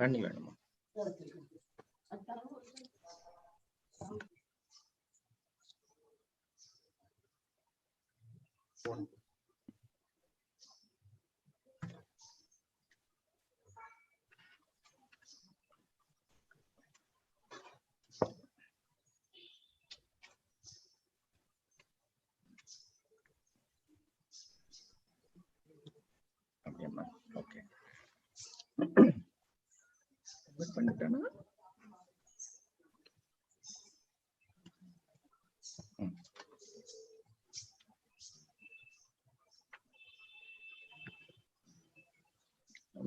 రండి madam. Okay.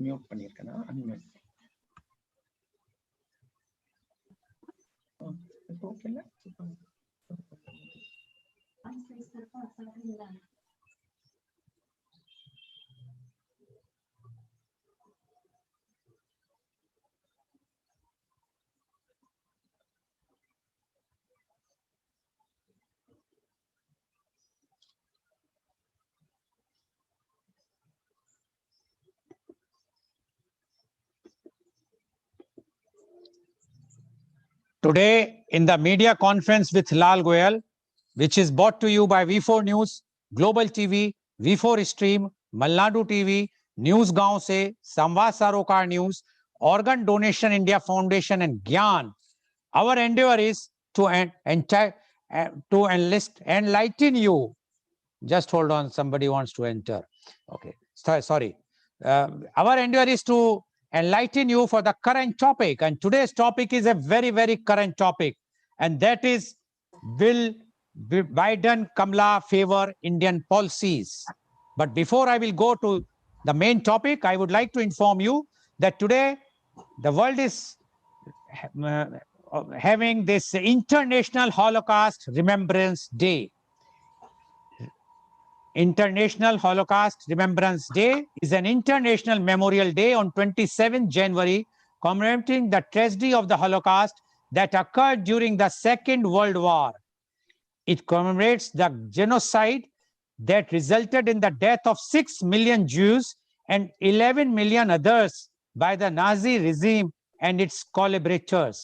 Mute பண்ணியிருக்கேனா? Unmute. ஓகேல. Today, in the media conference with Lal Goel, which is brought to you by V4 News, Global TV, V4 Stream, Malnadu TV, News Gaon Se, Samvad Sarokar News, Organ Donation India Foundation, and Gyan, our endeavor is to enlighten you. Just hold on, somebody wants to enter. Okay, sorry. Our endeavor is to enlighten you for the current topic, and today's topic is a very, very current topic, and that is, will Biden Kamala favor Indian policies? But before I will go to the main topic, I would like to inform you that today the world is having this International Holocaust Remembrance Day. International Holocaust Remembrance Day is an international memorial day on 27 January commemorating the tragedy of the Holocaust that occurred during the Second World War. It commemorates the genocide that resulted in the death of 6 million Jews and 11 million others by the Nazi regime and its collaborators.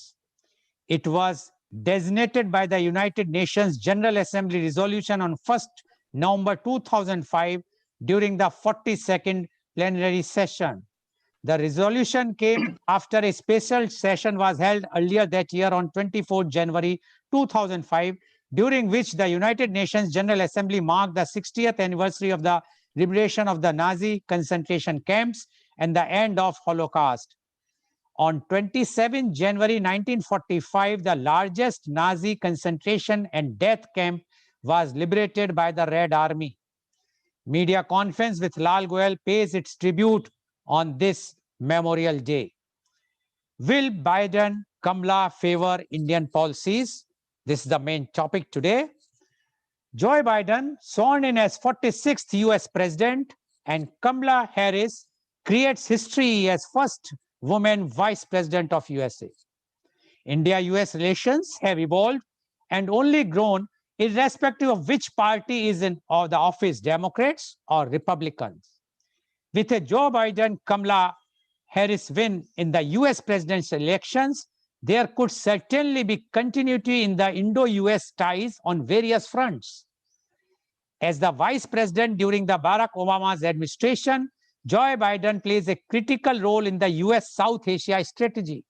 It was designated by the United Nations General Assembly resolution on 1st November 2005 during the 42nd plenary session. The resolution came after a special session was held earlier that year on 24 January 2005, during which the United Nations General Assembly marked the 60th anniversary of the liberation of the Nazi concentration camps and the end of Holocaust. On 27 January 1945, the largest Nazi concentration and death camp was liberated by the Red Army. Media conference with Lal Goel pays its tribute on this Memorial Day. Will Biden Kamala favor Indian policies? This is the main topic today. Joe Biden, sworn in as 46th US President, and Kamala Harris creates history as first woman Vice President of USA. India-US relations have evolved and only grown irrespective of which party is in the office, Democrats or Republicans. With a Joe Biden-Kamala Harris win in the US presidential elections, there could certainly be continuity in the Indo-US ties on various fronts. As the vice president during the Barack Obama's administration, Joe Biden plays a critical role in the US South Asia strategy.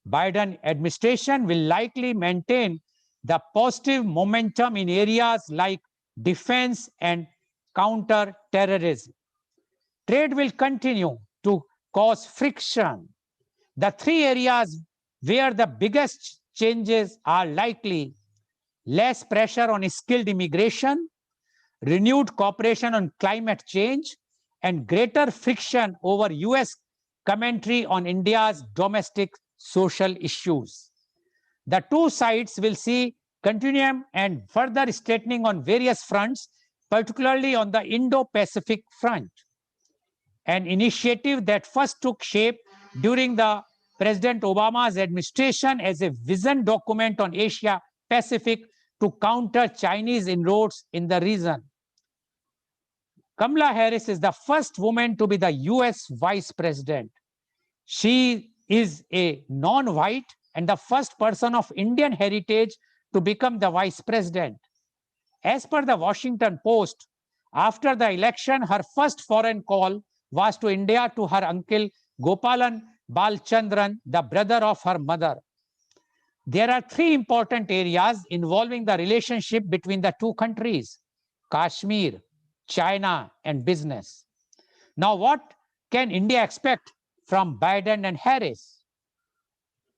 Biden administration will likely maintain the positive momentum in areas like defense and counter-terrorism. Trade will continue to cause friction. The three areas where the biggest changes are likely: less pressure on skilled immigration, renewed cooperation on climate change, and greater friction over US commentary on India's domestic social issues. The two sides will see continuum and further straightening on various fronts, particularly on the Indo-Pacific front. An initiative that first took shape during the President Obama's administration as a vision document on Asia-Pacific to counter Chinese inroads in the region. Kamala Harris is the first woman to be the US Vice President. She is a non-white and the first person of Indian heritage to become the vice president. As per the Washington Post, after the election, her first foreign call was to India to her uncle Gopalan Balchandran, the brother of her mother. There are three important areas involving the relationship between the two countries: Kashmir, China, and business. Now, what can India expect from Biden and Harris?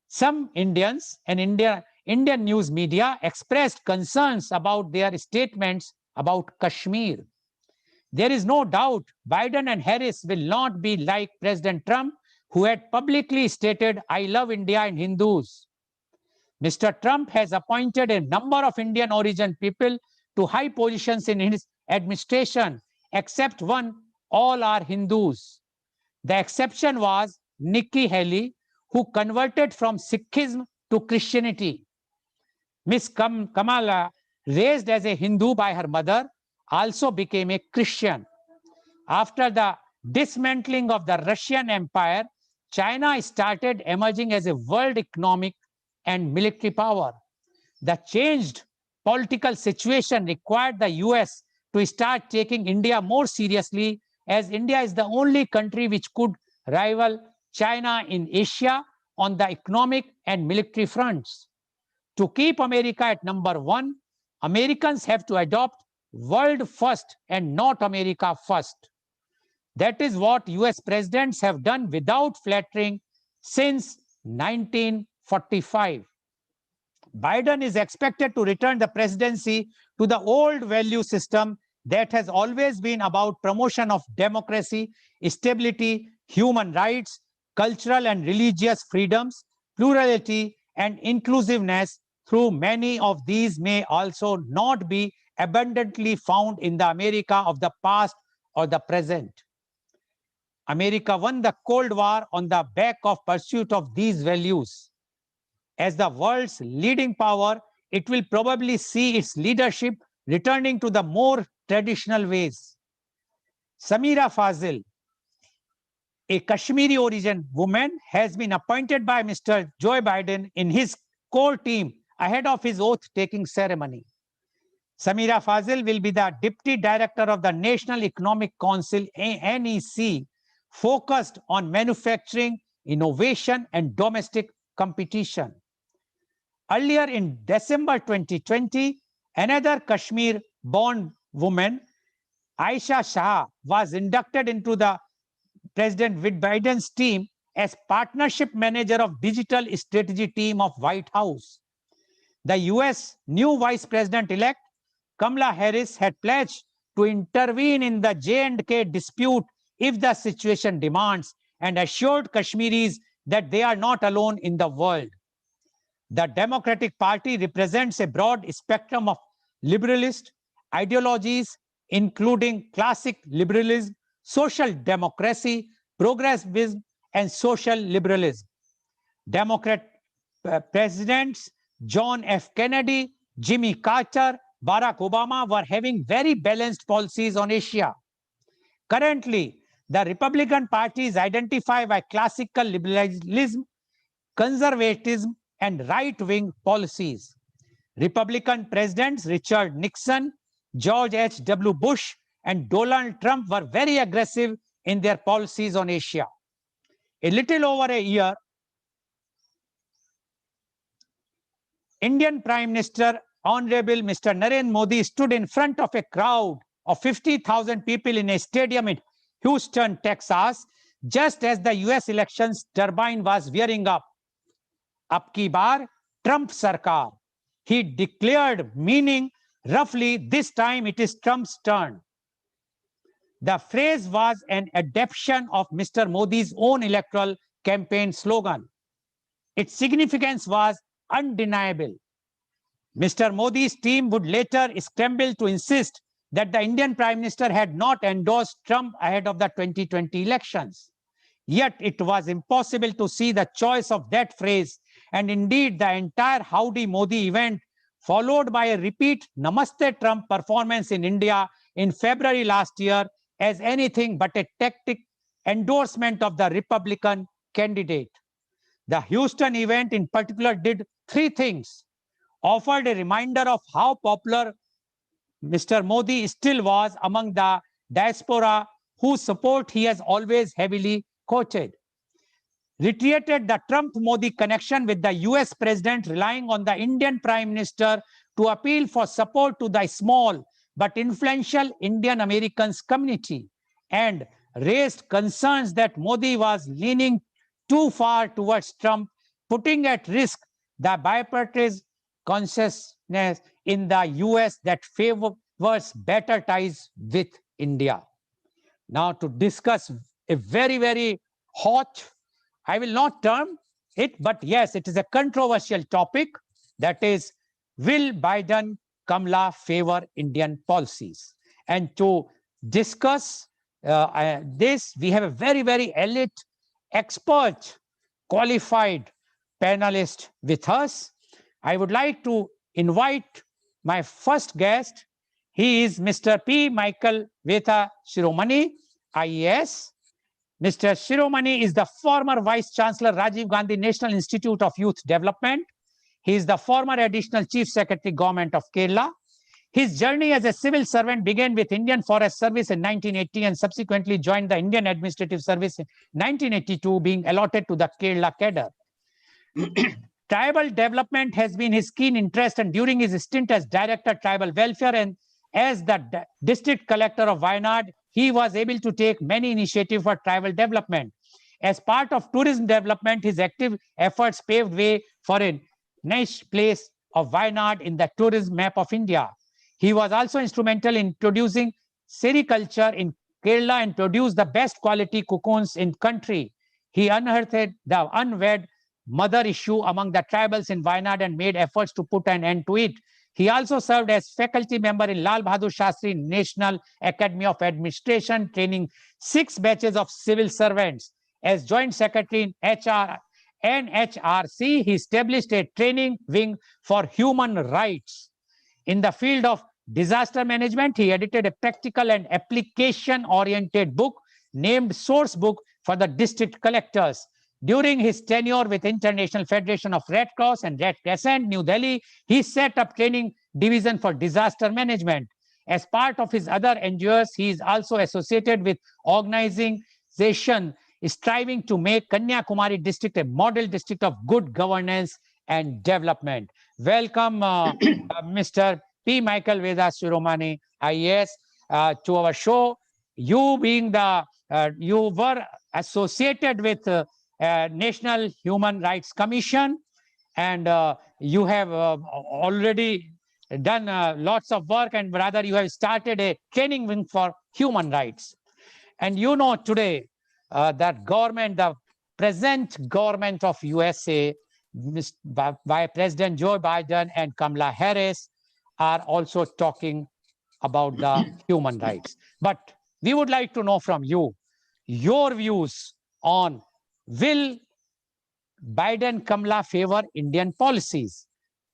Some Indians and Indian news media expressed concerns about their statements about Kashmir. There is no doubt Biden and Harris will not be like President Trump, who had publicly stated, "I love India and Hindus." Mr. Trump has appointed a number of Indian origin people to high positions in his administration, except one: all are Hindus. The exception was Nikki Haley, who converted from Sikhism to Christianity. Miss Kamala, raised as a Hindu by her mother, also became a Christian. After the dismantling of the Russian Empire, China started emerging as a world economic and military power. The changed political situation required the US to start taking India more seriously, as India is the only country which could rival China in Asia on the economic and military fronts. To keep America at number one, Americans have to adopt world first and not America first. That is what US presidents have done without flattering since 1945. Biden is expected to return the presidency to the old value system that has always been about promotion of democracy, stability, human rights, cultural and religious freedoms, plurality, and inclusiveness. Through many of these may also not be abundantly found in the America of the past or the present. America won the Cold War on the back of pursuit of these values. As the world's leading power, it will probably see its leadership returning to the more traditional ways. Samira Fazil, a Kashmiri origin woman, has been appointed by Mr. Joe Biden in his core team ahead of his oath-taking ceremony. Samira Fazil will be the Deputy Director of the National Economic Council, NEC, focused on manufacturing, innovation, and domestic competition. Earlier in December 2020, another Kashmir-born woman, Aisha Shah, was inducted into the President Biden's team as partnership manager of digital strategy team of White House. The US new vice president-elect, Kamala Harris, had pledged to intervene in the J&K dispute if the situation demands, and assured Kashmiris that they are not alone in the world. The Democratic Party represents a broad spectrum of liberalist ideologies, including classic liberalism, social democracy, progressivism, and social liberalism. Democrat presidents John F. Kennedy, Jimmy Carter, Barack Obama were having very balanced policies on Asia. Currently, the Republican Party is identified by classical liberalism, conservatism, and right-wing policies. Republican presidents Richard Nixon, George H.W. Bush, and Donald Trump were very aggressive in their policies on Asia. A little over a year, Indian Prime Minister Honorable Mr. Narendra Modi stood in front of a crowd of 50,000 people in a stadium in Houston, Texas, just as the US elections turbine was veering up. Ab ki baar, Trump Sarkar. He declared, meaning roughly this time it is Trump's turn. The phrase was an adaptation of Mr. Modi's own electoral campaign slogan. Its significance was undeniable. Mr. Modi's team would later scramble to insist that the Indian Prime Minister had not endorsed Trump ahead of the 2020 elections. Yet it was impossible to see the choice of that phrase, and indeed the entire Howdy Modi event, followed by a repeat Namaste Trump performance in India in February last year, as anything but a tactic endorsement of the Republican candidate. The Houston event in particular did three things: offered a reminder of how popular Mr. Modi still was among the diaspora, whose support he has always heavily quoted; reiterated the Trump-Modi connection with the US president, relying on the Indian Prime Minister to appeal for support to the small but influential Indian Americans community, and raised concerns that Modi was leaning too far towards Trump, putting at risk the bipartisan consciousness in the US that favors better ties with India. Now, to discuss a very, very hot, I will not term it, but yes, it is a controversial topic, that is, will Biden Kamala favor Indian policies? And to discuss this, we have a very, very elite, expert, qualified panelist with us. I would like to invite my first guest. He is Mr. P. Michael Veta Shiromani, IAS. Mr. Shiromani is the former Vice Chancellor, Rajiv Gandhi National Institute of Youth Development. He is the former Additional Chief Secretary, Government of Kerala. His journey as a civil servant began with Indian Forest Service in 1980 and subsequently joined the Indian Administrative Service in 1982, being allotted to the Kerala cadre. Tribal development has been his keen interest, and during his stint as Director Tribal Welfare and as the District Collector of Wayanad, he was able to take many initiatives for tribal development. As part of tourism development, his active efforts paved way for a niche place of Wayanad in the tourism map of India. He was also instrumental in introducing sericulture in Kerala and produced the best quality cocoons in country. He unearthed the unwed mother issue among the tribals in Wayanad and made efforts to put an end to it. He also served as faculty member in Lal Bahadur Shastri National Academy of Administration, training 6 batches of civil servants. As Joint Secretary in NHRC, he established a training wing for human rights. In the field of disaster management, he edited a practical and application-oriented book named Source Book for the district collectors. During his tenure with International Federation of Red Cross and Red Crescent, New Delhi, he set up training division for disaster management. As part of his other endeavors, he is also associated with organization striving to make Kanyakumari district a model district of good governance and development. Welcome, Mr. P. Michael Veda Shiromani, IAS, to our show. You being you were associated with National Human Rights Commission, and you have already done lots of work, and rather you have started a training wing for human rights. And you know today that government, the present government of USA, by President Joe Biden and Kamala Harris, are also talking about the human rights. But we would like to know from you your views on, will Biden Kamala favor Indian policies?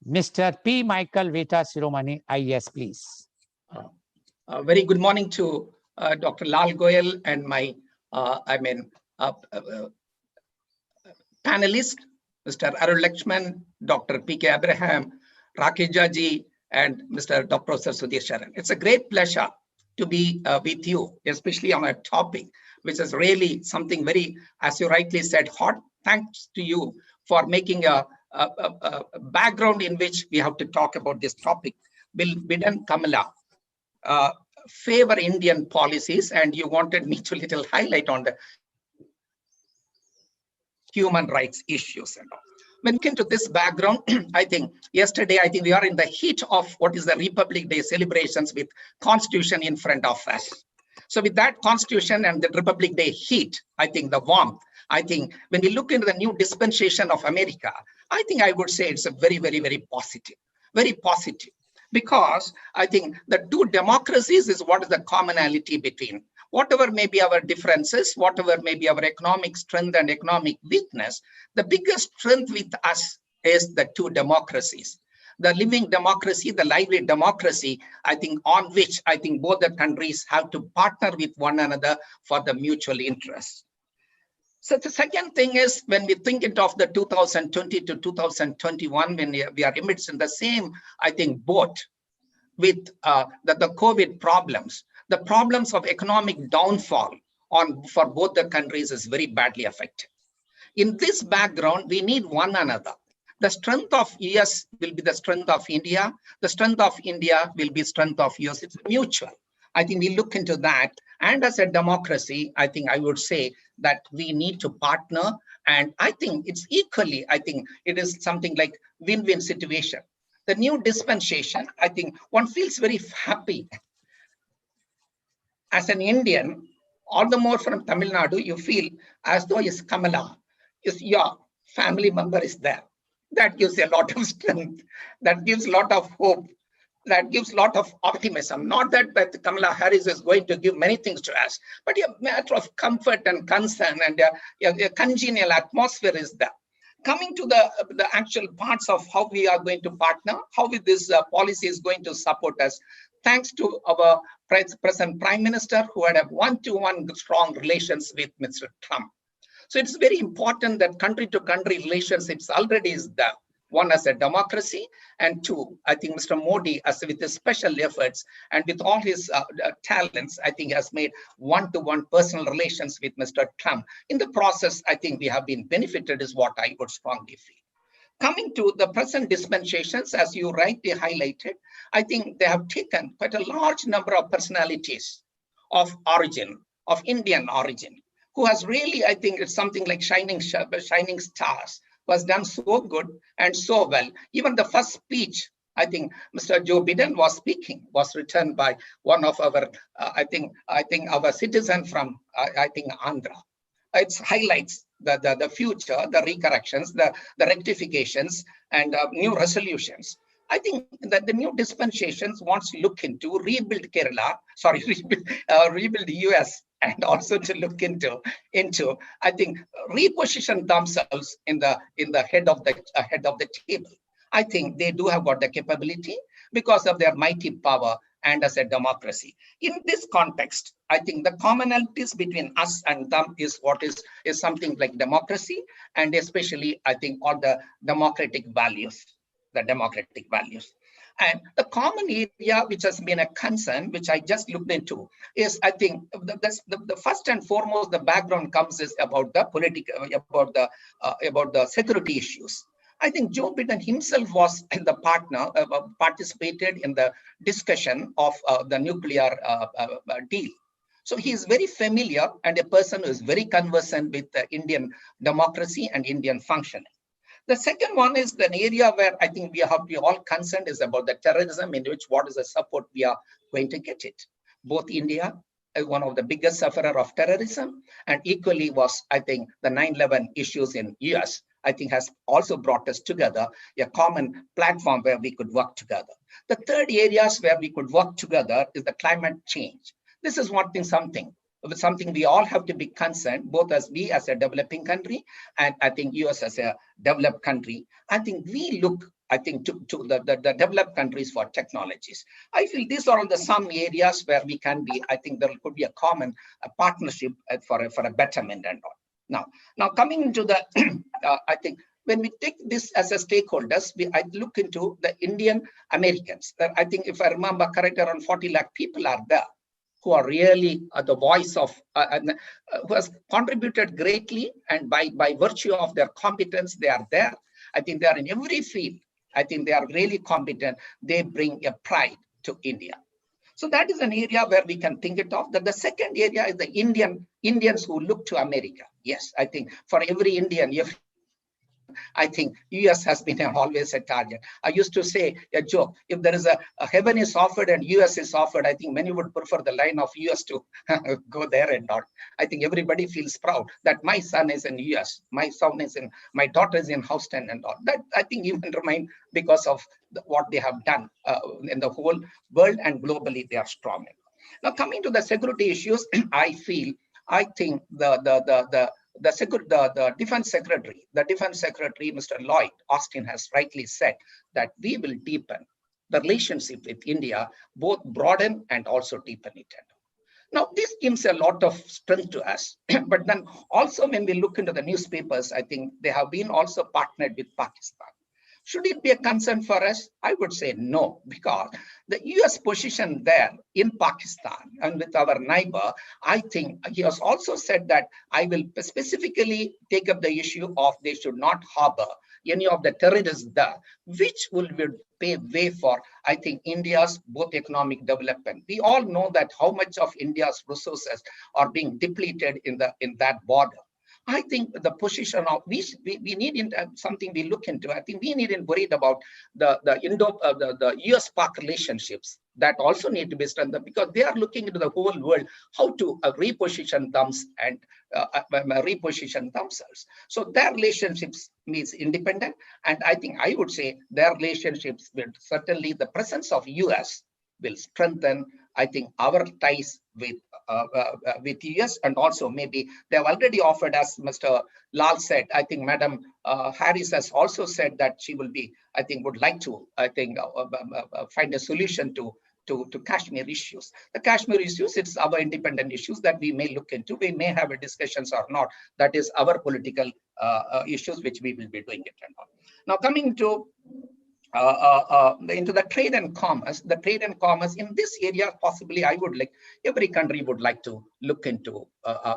Mr. P. Michael Veta Shiromani, IAS, please. Very good morning to Dr. Lal Goel and my, panelist, Mr. Arul Lakshman, Dr. P.K. Abraham, Rakesh Ji, and Mr. Dr. Sudhir Sharan. It's a great pleasure to be with you, especially on a topic which is really something very, as you rightly said, hot. Thanks to you for making a background in which we have to talk about this topic. Will Biden Kamala favor Indian policies? And you wanted me to little highlight on the human rights issues and all. When we came to this background, I think yesterday, we are in the heat of what is the Republic Day celebrations with Constitution in front of us. So with that Constitution and the Republic Day heat, I think the warmth, I think when we look into the new dispensation of America, I think I would say it's a very, very, very positive, because I think the two democracies is what is the commonality between. Whatever may be our differences, whatever may be our economic strength and economic weakness, the biggest strength with us is the two democracies. The living democracy, the lively democracy, I think on which I think both the countries have to partner with one another for the mutual interest. So the second thing is when we think it of the 2020 to 2021, when we are amidst in the same, I think, boat with the COVID problems, the problems of economic downfall for both the countries is very badly affected. In this background, we need one another. The strength of US will be the strength of India. The strength of India will be strength of US. It's mutual. I think we look into that. And as a democracy, I think I would say that we need to partner. And I think it's equally, I think it is something like win-win situation. The new dispensation, I think one feels very happy. As an Indian, all the more from Tamil Nadu, you feel as though is Kamala, is your family member is there. That gives a lot of strength. That gives a lot of hope. That gives a lot of optimism. Not that Kamala Harris is going to give many things to us, but a matter of comfort and concern and a congenial atmosphere is there. Coming to the actual parts of how we are going to partner, how this policy is going to support us, thanks to our present Prime Minister who had a one-to-one strong relations with Mr. Trump. So it's very important that country-to-country relationships already is there. One, as a democracy, and two, I think Mr. Modi, as with his special efforts and with all his talents, I think has made one-to-one personal relations with Mr. Trump. In the process, I think we have been benefited is what I would strongly feel. Coming to the present dispensations, as you rightly highlighted, I think they have taken quite a large number of personalities of origin, of Indian origin, who has really, I think it's something like shining stars, was done so good and so well. Even the first speech, I think Mr. Joe Biden was speaking, was written by one of our, I think our citizen from, I think Andhra. It highlights the future, the recorrections, the rectifications, and new resolutions. I think that the new dispensations wants to look into rebuild Kerala, sorry, rebuild US, and also to look into I think reposition themselves in the head of the table. I think they do have got the capability because of their mighty power and as a democracy. In this context, I think the commonalities between us and them is what is something like democracy, and especially I think all the democratic values. And the common area which has been a concern, which I just looked into, is I think the first and foremost the background comes is about the about the security issues. I think Joe Biden himself was in the participated in the discussion of the nuclear deal. So he is very familiar and a person who is very conversant with the Indian democracy and Indian functioning. The second one is an area where I think we have to be all concerned is about the terrorism, in which what is the support we are going to get it. Both India is one of the biggest sufferer of terrorism, and equally was, I think, the 9/11 issues in US, I think has also brought us together, a common platform where we could work together. The third areas where we could work together is the climate change. This is one thing, something we all have to be concerned, both as we as a developing country and I think US as a developed country. I think we look, I think, to the developed countries for technologies. I feel these are all the some areas where we can be, I think there could be a common partnership for a betterment and all. Now coming into the, I think when we take this as a stakeholders, I look into the Indian Americans. I think if I remember correct, around 40 lakh people are there, who are really the voice of, who has contributed greatly, and by virtue of their competence, they are there. I think they are in every field. I think they are really competent. They bring a pride to India. So that is an area where we can think it of. That the second area is the Indians who look to America. Yes, I think for every Indian, I think US has been always a target. I used to say a joke, if there is a heaven is offered and US is offered, I think many would prefer the line of US to go there and not. I think everybody feels proud that my son is in US, my daughter is in Houston and all. That I think even remain because of what they have done in the whole world and globally they are strong. Now coming to the security issues, I think the defense secretary, Mr. Lloyd Austin, has rightly said that we will deepen the relationship with India, both broaden and also deepen it. Now, this gives a lot of strength to us. But then also when we look into the newspapers, I think they have been also partnered with Pakistan. Should it be a concern for us? I would say no, because the US position there in Pakistan and with our neighbor, I think he has also said that I will specifically take up the issue of they should not harbor any of the terrorists there, which will pave way for, I think, India's both economic development. We all know that how much of India's resources are being depleted in that border. I think the position of we need something we look into. I think we need to worried about the US-Pak relationships that also need to be strengthened, because they are looking into the whole world how to reposition themselves. So their relationships means independent, and I think I would say their relationships will certainly, the presence of US will strengthen, I think, our ties with US, and also maybe they have already offered, as Mr. Lal said, I think Madam Harris has also said that she will be, I think, would like to, I think, find a solution to Kashmir issues. The Kashmir issues, it's our independent issues that we may look into. We may have a discussions or not. That is our political issues, which we will be doing it and all. Now, coming to into the trade and commerce, in this area, possibly I would like, every country would like to look into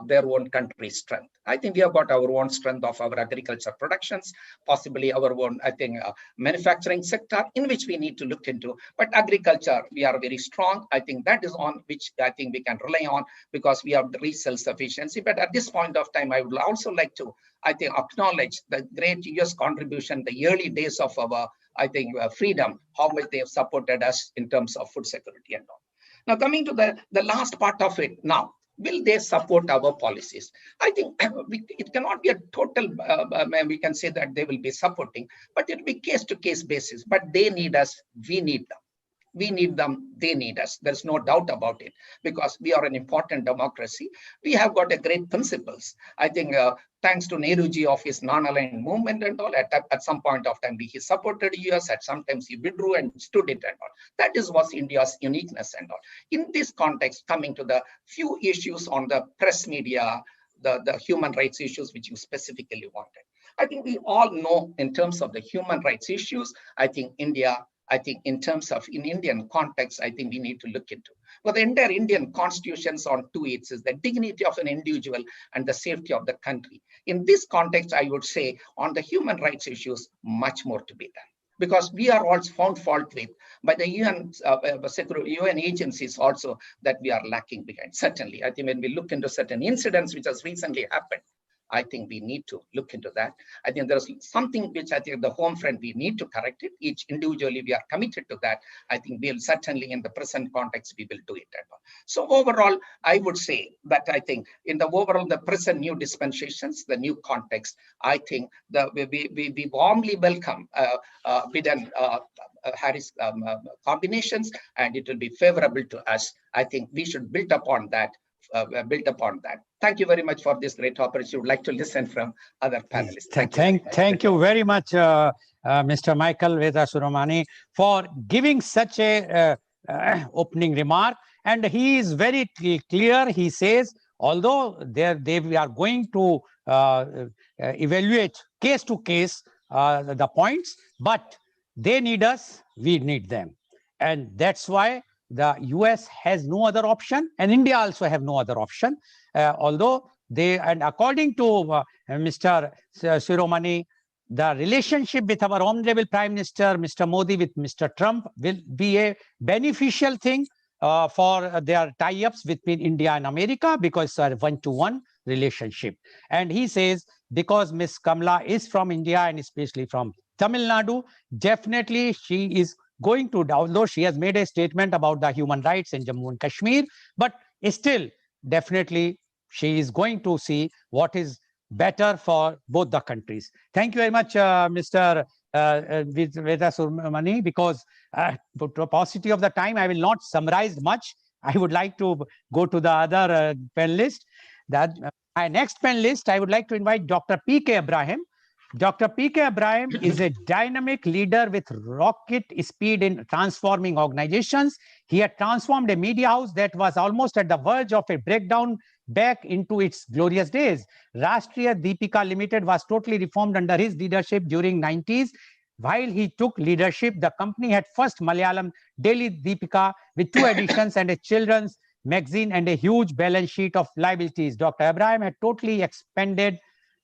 their own country's strength. I think we have got our own strength of our agriculture productions, possibly our own, I think, manufacturing sector in which we need to look into. But agriculture, we are very strong. I think that is on which I think we can rely on, because we have the self-sufficiency. But at this point of time, I would also like to, I think, acknowledge the great US contribution, the early days of our, I think, freedom, how much they have supported us in terms of food security and all. Now, coming to the last part of it now, will they support our policies? I think it cannot be a total, we can say that they will be supporting, but it will be case-to-case basis. But they need us, we need them. We need them, they need us. There's no doubt about it, because we are an important democracy. We have got a great principles. I think thanks to Nehruji of his non-aligned movement and all, at some point of time, he supported US, at sometimes he withdrew and stood it and all. That was India's uniqueness and all. In this context, coming to the few issues on the press media, the human rights issues, which you specifically wanted. I think we all know in terms of the human rights issues, I think India, I think in terms of in Indian context, I think we need to look into. But the entire Indian constitutions on two aids is the dignity of an individual and the safety of the country. In this context, I would say on the human rights issues, much more to be done. Because we are also found fault with by the UN agencies also that we are lacking behind. Certainly, I think when we look into certain incidents which has recently happened, I think we need to look into that. I think there's something which I think the home front, we need to correct it. Each individually, we are committed to that. I think we'll certainly in the present context, we will do it. So overall, I would say that I think in the overall, the present new dispensations, the new context, I think we warmly welcome Biden Harris combinations, and it will be favorable to us. I think we should build upon that. Thank you very much for this great opportunity. I would like to listen from other panelists. Thank you very much, Mr. Michael Vedasuromani, for giving such a opening remark. And he is very clear. He says, although we are going to evaluate case to case the points, but they need us, we need them. And that's why the US has no other option, and India also have no other option. Although they, and according to Mr. Shiromani, the relationship with our Honorable Prime Minister, Mr. Modi, with Mr. Trump will be a beneficial thing for their tie-ups between India and America, because it's a one-to-one relationship. And he says, because Ms. Kamala is from India and especially from Tamil Nadu, definitely she is going to, although she has made a statement about the human rights in Jammu and Kashmir, but still, definitely, she is going to see what is better for both the countries. Thank you very much, Mr. Vedasuromani, because for paucity of the time, I will not summarize much. I would like to go to the other panelist. My next panelist, I would like to invite Dr. P.K. Abraham. Dr. P.K. Ibrahim is a dynamic leader with rocket speed in transforming organizations. He had transformed a media house that was almost at the verge of a breakdown back into its glorious days. Rashtriya Deepika Limited was totally reformed under his leadership during 90s. While he took leadership, the company had first Malayalam daily Deepika with 2 editions and a children's magazine and a huge balance sheet of liabilities. Dr. Ibrahim had totally expanded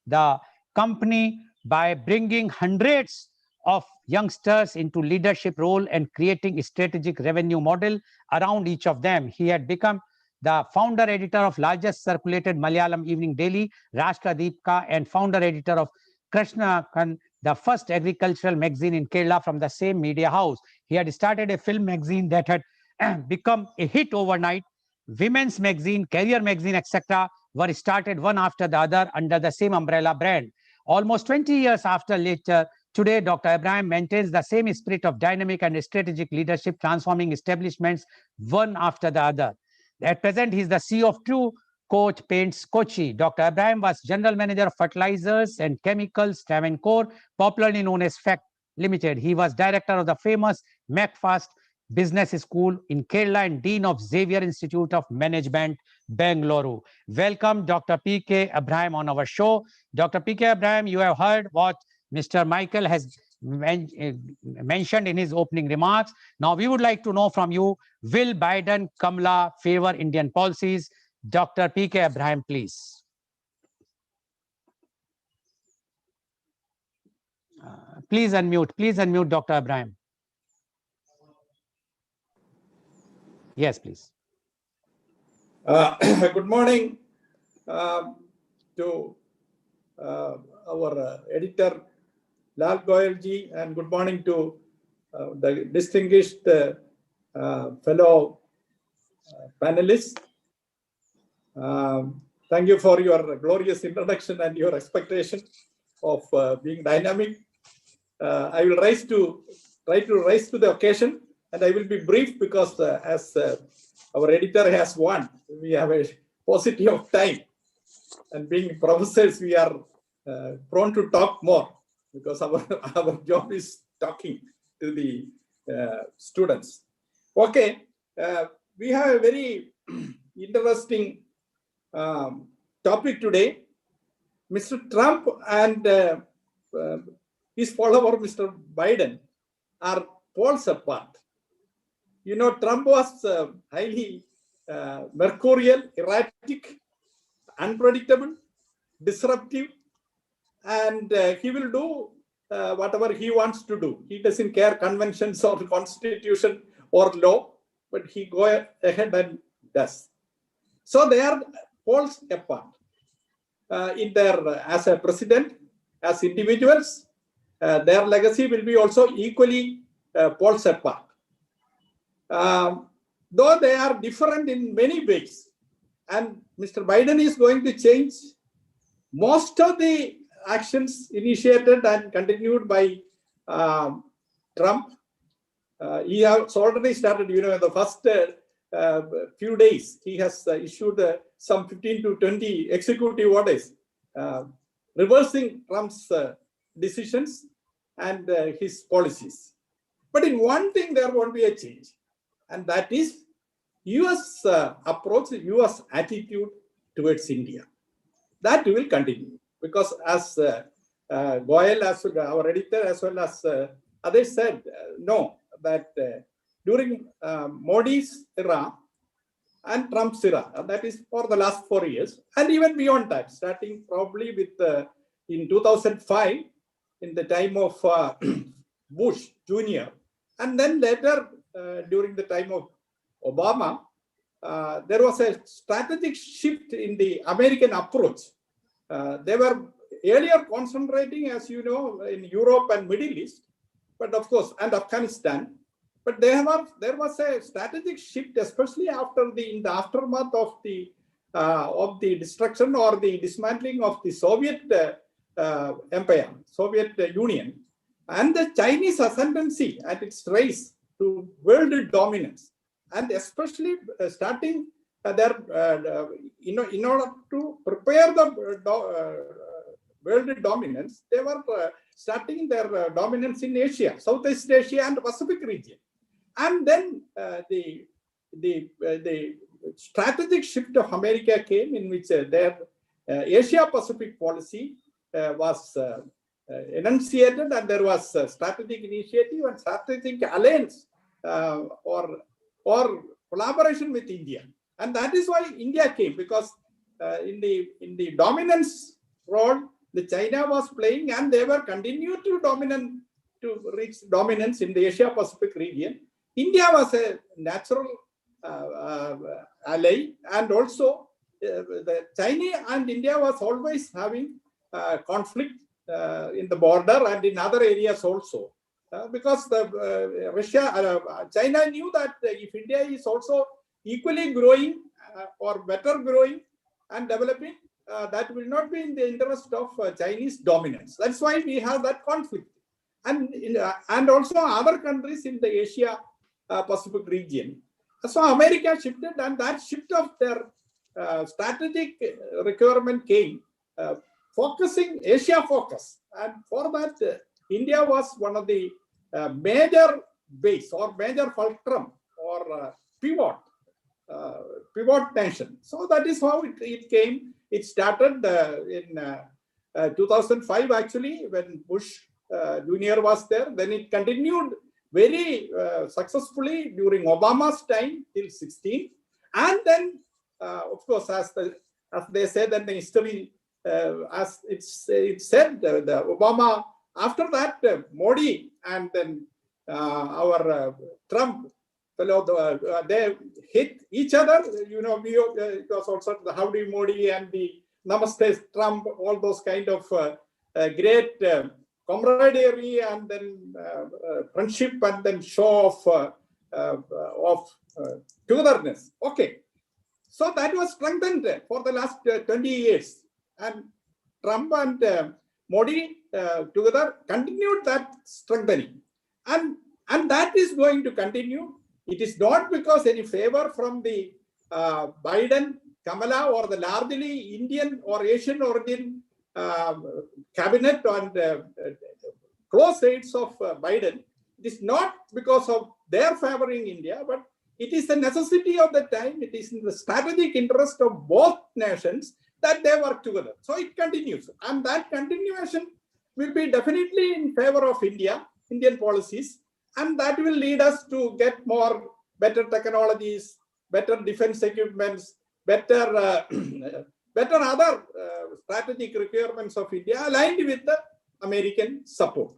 the company by bringing hundreds of youngsters into leadership role and creating a strategic revenue model around each of them. He had become the founder editor of largest circulated Malayalam evening daily, Rashtra Deepika, and founder editor of Krishna Kan, the first agricultural magazine in Kerala from the same media house. He had started a film magazine that had become a hit overnight. Women's magazine, career magazine, etc. were started one after the other under the same umbrella brand. Almost 20 years after later, today, Dr. Ibrahim maintains the same spirit of dynamic and strategic leadership, transforming establishments one after the other. At present, he is the CEO of True Coach Paints Kochi. Dr. Ibrahim was General Manager of Fertilizers and Chemicals, Travancore, popularly known as FACT Limited. He was Director of the famous MacFast Business School in Kerala and Dean of Xavier Institute of Management, Bengaluru. Welcome, Dr. P.K. Ibrahim, on our show. Dr. P.K. Ibrahim, you have heard what Mr. Michael has mentioned in his opening remarks. Now, we would like to know from you, will Biden, Kamala favor Indian policies? Dr. P.K. Ibrahim, please. Please unmute Dr. Ibrahim. Yes, please. Good morning to our editor Lal Goel ji, and good morning to the distinguished fellow panelists. Thank you for your glorious introduction and your expectation of being dynamic. I will try to rise to the occasion, and I will be brief because as our editor has warned, we have a paucity of time, and being professors, we are prone to talk more because our job is talking to the students. Okay, we have a very interesting topic today. Mr. Trump and his follower, Mr. Biden, are poles apart. You know, Trump was highly mercurial, erratic, unpredictable, disruptive, and he will do whatever he wants to do. He doesn't care conventions or constitution or law, but he goes ahead and does. So they are poles apart in their as a president, as individuals. Their legacy will be also equally poles apart. Though they are different in many ways, and Mr. Biden is going to change most of the actions initiated and continued by Trump. He has already started, you know, the first few days, he has issued some 15 to 20 executive orders reversing Trump's decisions and his policies. But in one thing, there won't be a change, and that is US approach, US attitude towards India. That will continue because as Goel, as our editor, as well as others said, that during Modi's era and Trump's era, that is for the last 4 years, and even beyond that, starting probably with in 2005, in the time of Bush Jr., and then later during the time of Obama, there was a strategic shift in the American approach. They were earlier concentrating, as you know, in Europe and Middle East, but of course, and Afghanistan. But there was a strategic shift, especially in the aftermath of the destruction or the dismantling of the Soviet Empire, Soviet Union, and the Chinese ascendancy at its rise to world dominance, and especially starting in order to prepare the world dominance, they were starting their dominance in Asia, Southeast Asia and Pacific region. And then the strategic shift of America came, in which their Asia Pacific policy was enunciated, and there was a strategic initiative and strategic alliance or collaboration with India. And that is why India came, because in the dominance role the China was playing, and they were continued to reach dominance in the Asia Pacific region. India was a natural ally, and also the China and India was always having conflict in the border and in other areas also, because China knew that if India is also equally growing or better growing and developing, that will not be in the interest of Chinese dominance. That's why we have that conflict. And also other countries in the Asia Pacific region. So America shifted, and that shift of their strategic requirement came, focusing Asia focus. And for that, India was one of the major base or major fulcrum or pivot nation. So that is how it came. It started in 2005 actually, when Bush Jr. was there. Then it continued very successfully during Obama's time till 16. And then, of course, as they said in the history, as it said, the Obama, after that, Modi and then our Trump, they hit each other. You know, it was also the Howdy Modi and the Namaste Trump, all those kind of great camaraderie and then friendship and then show of togetherness. Okay. So that was strengthened for the last 20 years. And Trump and Modi together continued that strengthening. And that is going to continue. It is not because any favor from the Biden, Kamala, or the largely Indian or Asian origin cabinet and close aides of Biden. It is not because of their favoring India, but it is the necessity of the time. It is in the strategic interest of both nations that they work together. So it continues. And that continuation will be definitely in favor of Indian policies. And that will lead us to get better technologies, better defense equipments, better other strategic requirements of India aligned with the American support.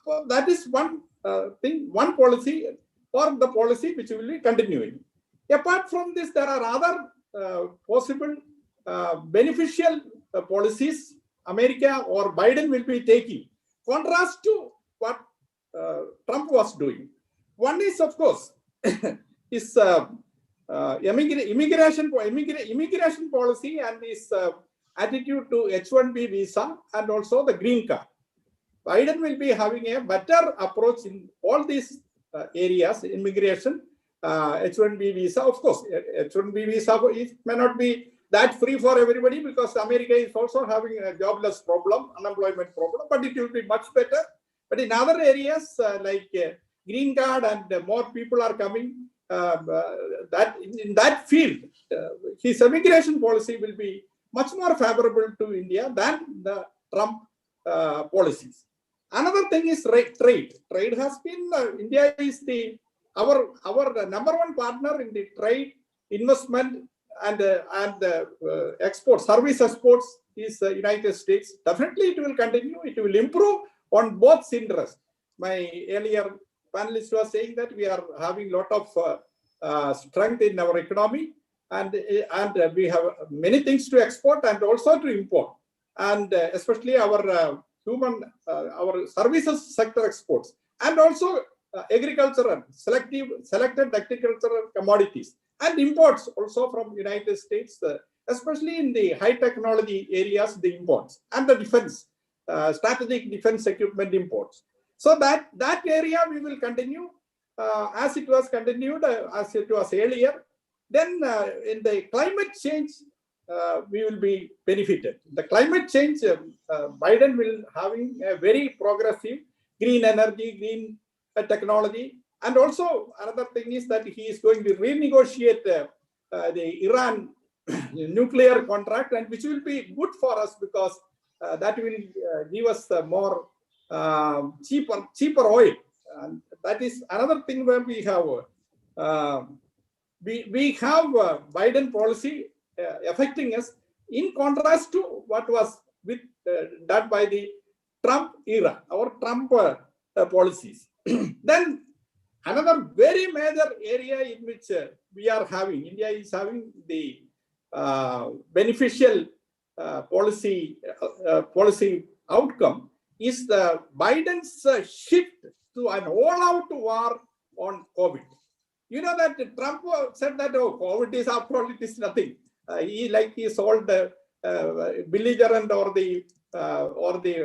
So that is one thing, one policy, or the policy which will be continuing. Apart from this, there are other possible beneficial policies America or Biden will be taking, contrast to what Trump was doing. One is, of course, is immigration policy and his attitude to H-1B visa and also the green card. Biden will be having a better approach in all these areas: immigration, H-1B visa. Of course, H-1B visa may not be that free for everybody, because America is also having a jobless problem, unemployment problem, but it will be much better. But in other areas like green card and more people are coming, that in that field, his immigration policy will be much more favorable to India than the Trump policies. Another thing is trade. Trade has been, India is our number one partner in the trade, investment, and export, service exports is the United States. Definitely it will continue. It will improve on both interests. My earlier panelist was saying that we are having a lot of strength in our economy, and we have many things to export and also to import, and especially our our services sector exports, and also agricultural, selected agricultural commodities, and imports also from United States, especially in the high technology areas, the imports, and the defense, strategic defense equipment imports. So that area we will continue as it was continued, as it was earlier. Then in the climate change we will be benefited. The climate change, Biden will having a very progressive green energy, green technology. And also another thing is that he is going to renegotiate the Iran nuclear contract, and which will be good for us because that will give us more cheaper oil. And that is another thing where we have Biden policy affecting us in contrast to what was done by the Trump era or Trump policies. Then another very major area in which we are having, India is having the beneficial policy outcome is the Biden's shift to an all-out war on COVID. You know that Trump said that, oh, COVID is after all, it is nothing. He sold the belligerent or the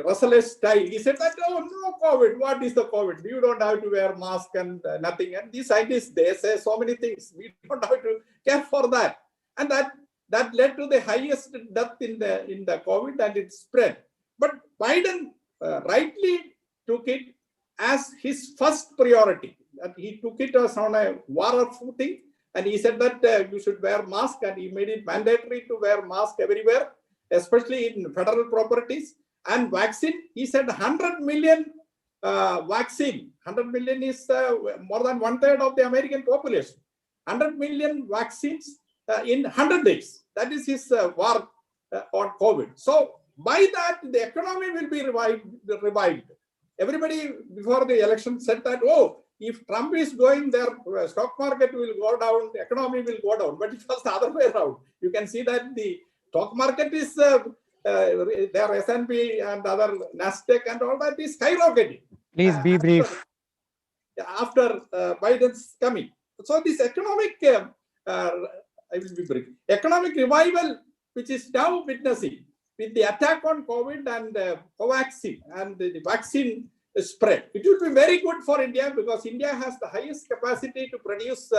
restless style. He said that, oh, no COVID. What is the COVID? You don't have to wear mask and nothing. And these scientists, they say so many things. We don't have to care for that. And that led to the highest death in the COVID, and it spread. But Biden rightly took it as his first priority. And he took it as on a war footing, and he said that you should wear mask, and he made it mandatory to wear mask everywhere, especially in federal properties. And vaccine, he said 100 million vaccine. 100 million is more than 1/3 of the American population. 100 million vaccines in 100 days. That is his war on COVID. So by that, the economy will be revived. Everybody before the election said that, oh, if Trump is going there, stock market will go down, the economy will go down. But it was the other way around. You can see that the stock market is, their S&P and other NASDAQ and all that is skyrocketing. Please be brief. After Biden's coming. So this economic, I will be brief. Economic revival, which is now witnessing with the attack on COVID and Covaxin and the vaccine spread. It will be very good for India because India has the highest capacity to produce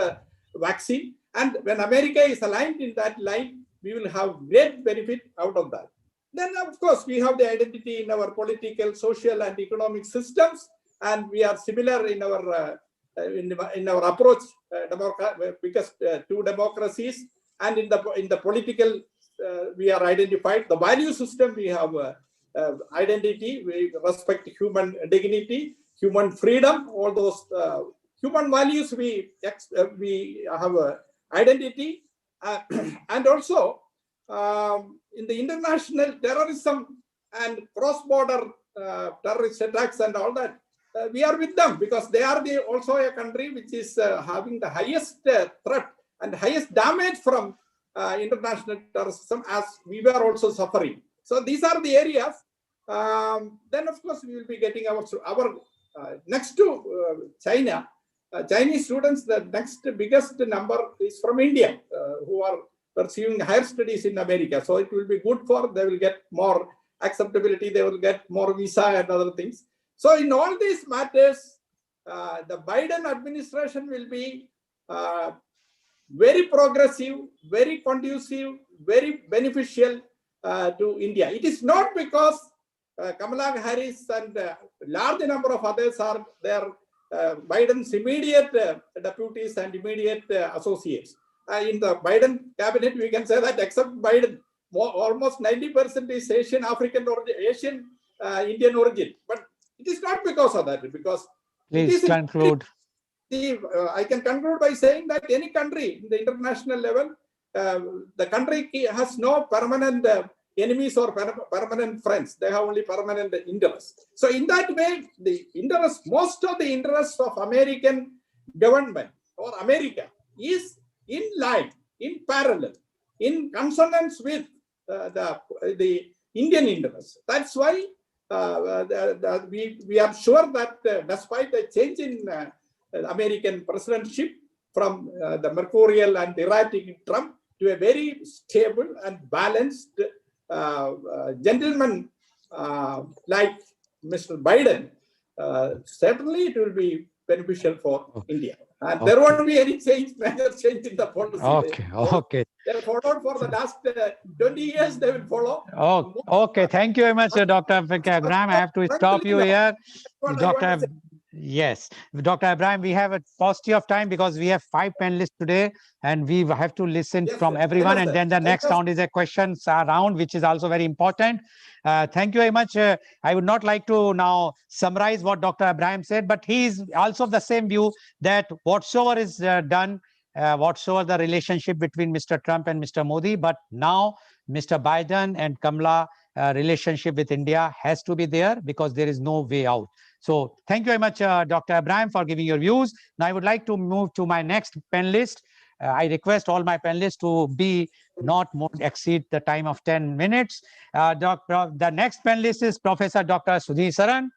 vaccine. And when America is aligned in that line, we will have great benefit out of that. Then, of course, we have the identity in our political, social, and economic systems, and we are similar in our approach because two democracies, and in the political, we are identified. The value system, we have identity. We respect human dignity, human freedom, all those human values. We have identity, and also in the international terrorism and cross-border terrorist attacks and all that, we are with them because they are also a country which is having the highest threat and highest damage from international terrorism, as we were also suffering. So these are the areas. Then, of course, we will be getting our next to China. Chinese students, the next biggest number is from India, who are pursuing higher studies in America. So it will be good for, they will get more acceptability, they will get more visa and other things. So in all these matters, the Biden administration will be very progressive, very conducive, very beneficial to India. It is not because Kamala Harris and a large number of others are there, Biden's immediate deputies and immediate associates. In the Biden cabinet, we can say that except Biden, almost 90% is Asian, African origin, Asian, Indian origin. But it is not because of that, because please conclude. I can conclude by saying that any country in the international level, the country has no permanent enemies or permanent friends. They have only permanent interests. So in that way, the interest, most of the interests of American government or America is in line, in parallel, in consonance with the Indian interests. That's why we are sure that despite the change in American presidentship from the mercurial and erratic Trump to a very stable and balanced gentleman like Mr. Biden, certainly it will be beneficial for India. And there won't be any change, major change in the policy. Okay, okay. They followed for the last 20 years, they will follow. Oh, okay. Thank you very much, Dr. Abraham. I have to stop you here. What I want to Dr. say. Yes, Dr. Abraham, we have a paucity of time because we have 5 panelists today and we have to listen Yes, from sir. everyone. Yes, And sir. then the next Yes. round is a questions round, which is also very important. Thank you very much. I would not like to now summarize what Dr. Abraham said, but he is also of the same view that whatsoever is done, whatsoever the relationship between Mr. Trump and Mr. Modi, but now Mr. Biden and Kamala relationship with India has to be there because there is no way out. So thank you very much, Dr. Abraham, for giving your views. Now I would like to move to my next panelist. I request all my panelists to be not more exceed the time of 10 minutes. The next panelist is Professor Dr. Sudhir Saran.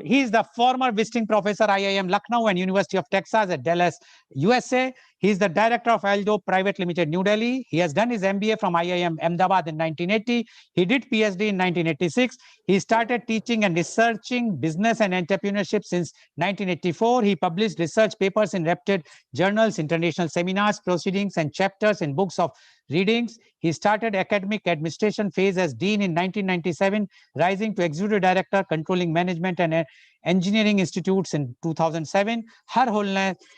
He is the former visiting professor IIM Lucknow and University of Texas at Dallas, USA. He is the director of Aldo Private Limited, New Delhi. He has done his MBA from IIM Ahmedabad in 1980. He did PhD in 1986. He started teaching and researching business and entrepreneurship since 1984. He published research papers in reputed journals, international seminars, proceedings, and chapters in books of readings. He started academic administration phase as dean in 1997, rising to executive director, controlling management and engineering institutes in 2007. Her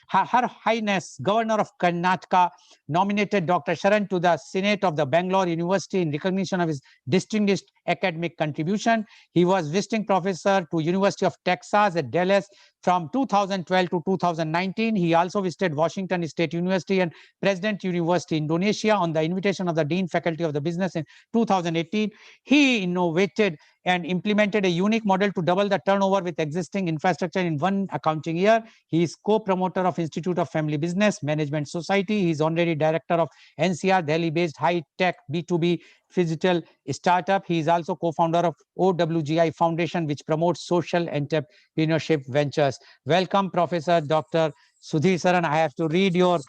Highness Governor of Karnataka nominated Dr. Sharan to the Senate of the Bangalore University in recognition of his distinguished academic contribution. He was visiting professor to University of Texas at Dallas from 2012 to 2019. He also visited Washington State University and President University, Indonesia on the invitation of the Dean Faculty of the Business in 2018. He innovated and implemented a unique model to double the turnover with existing infrastructure in one accounting year. He is co-promoter of Institute of Family Business Management Society. He is honorary director of NCR, Delhi-based high-tech B2B physical startup. He is also co-founder of OWGI Foundation, which promotes social entrepreneurship ventures. Welcome, Professor Dr. Sudhir Saran. I have to read your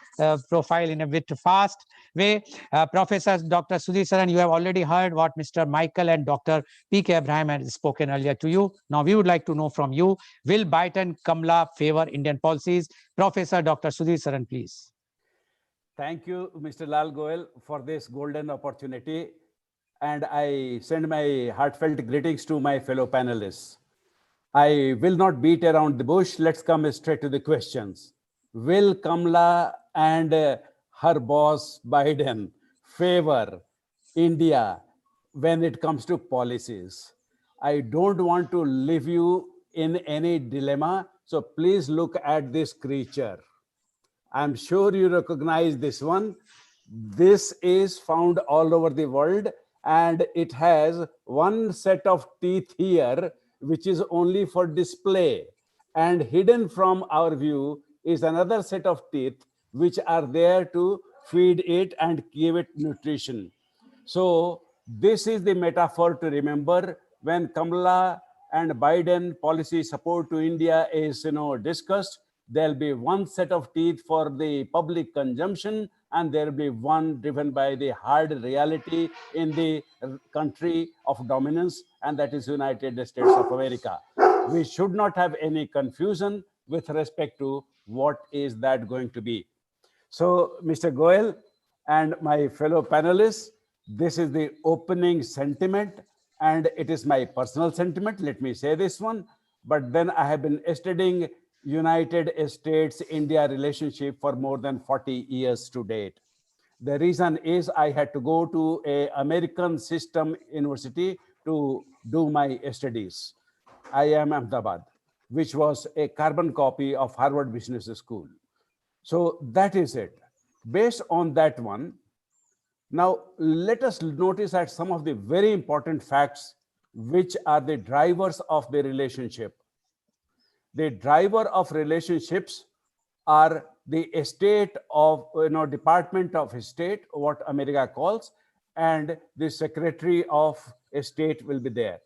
profile in a bit fast way. Professor Dr. Sudhir Saran, you have already heard what Mr. Michael and Dr. P.K. Abraham had spoken earlier to you. Now we would like to know from you, will Biden Kamala favor Indian policies? Professor Dr. Sudhir Saran, please. Thank you, Mr. Lal Goel, for this golden opportunity. And I send my heartfelt greetings to my fellow panelists. I will not beat around the bush. Let's come straight to the questions. Will Kamala and her boss Biden favor India when it comes to policies? I don't want to leave you in any dilemma. So please look at this creature. I'm sure you recognize this one. This is found all over the world, and it has one set of teeth here, which is only for display. And hidden from our view is another set of teeth, which are there to feed it and give it nutrition. So this is the metaphor to remember when Kamala and Biden policy support to India is discussed. There'll be one set of teeth for the public consumption, and there'll be one driven by the hard reality in the country of dominance, and that is United States of America. We should not have any confusion with respect to what is that going to be. So, Mr. Goel and my fellow panelists, this is the opening sentiment, and it is my personal sentiment. Let me say this one. But then I have been studying United States-India relationship for more than 40 years to date. The reason is I had to go to an American system university to do my studies. IIM Ahmedabad, which was a carbon copy of Harvard Business School. So that is it. Based on that one, now let us notice at some of the very important facts which are the drivers of the relationship. The driver of relationships are the state of, Department of State, what America calls, and the Secretary of State will be there.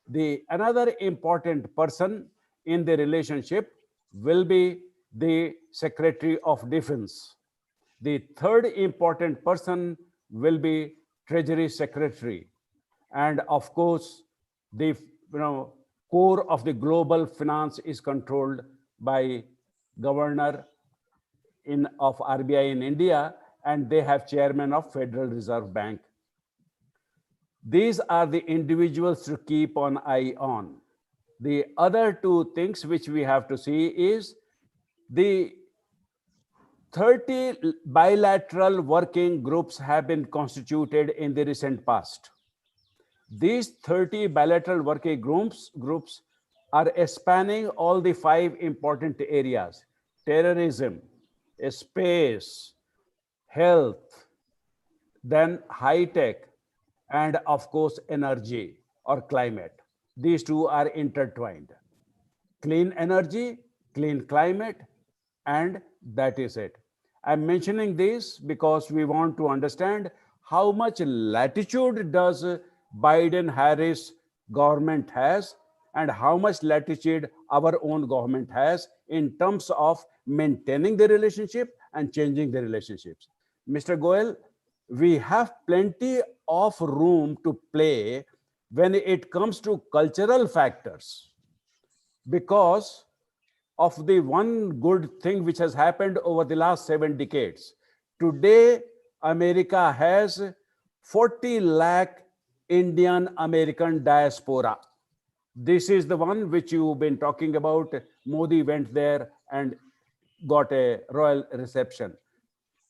The another important person in the relationship will be the Secretary of Defense. The third important person will be Treasury Secretary. And of course, the core of the global finance is controlled by Governor of RBI in India, and they have chairman of Federal Reserve Bank. These are the individuals to keep an eye on. The other two things which we have to see is the 30 bilateral working groups have been constituted in the recent past. These 30 bilateral working groups are spanning all the 5 important areas: terrorism, space, health, then high tech, and of course, energy or climate. These two are intertwined. Clean energy, clean climate, and that is it. I'm mentioning this because we want to understand how much latitude does Biden-Harris government has and how much latitude our own government has in terms of maintaining the relationship and changing the relationships. Mr. Goel, we have plenty of room to play when it comes to cultural factors, because of the one good thing which has happened over the last 7 decades. Today, America has 40 lakh Indian American diaspora. This is the one which you've been talking about. Modi went there and got a royal reception.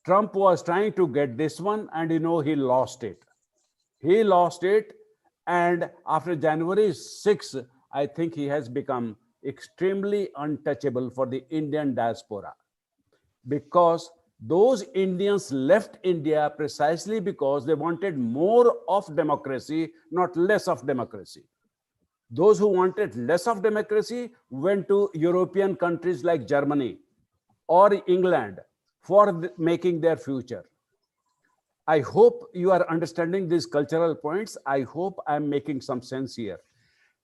Trump was trying to get this one, and he lost it. He lost it, and after January 6, I think he has become extremely untouchable for the Indian diaspora, because those Indians left India precisely because they wanted more of democracy, not less of democracy. Those who wanted less of democracy went to European countries like Germany or England for making their future. I hope you are understanding these cultural points. I hope I'm making some sense here.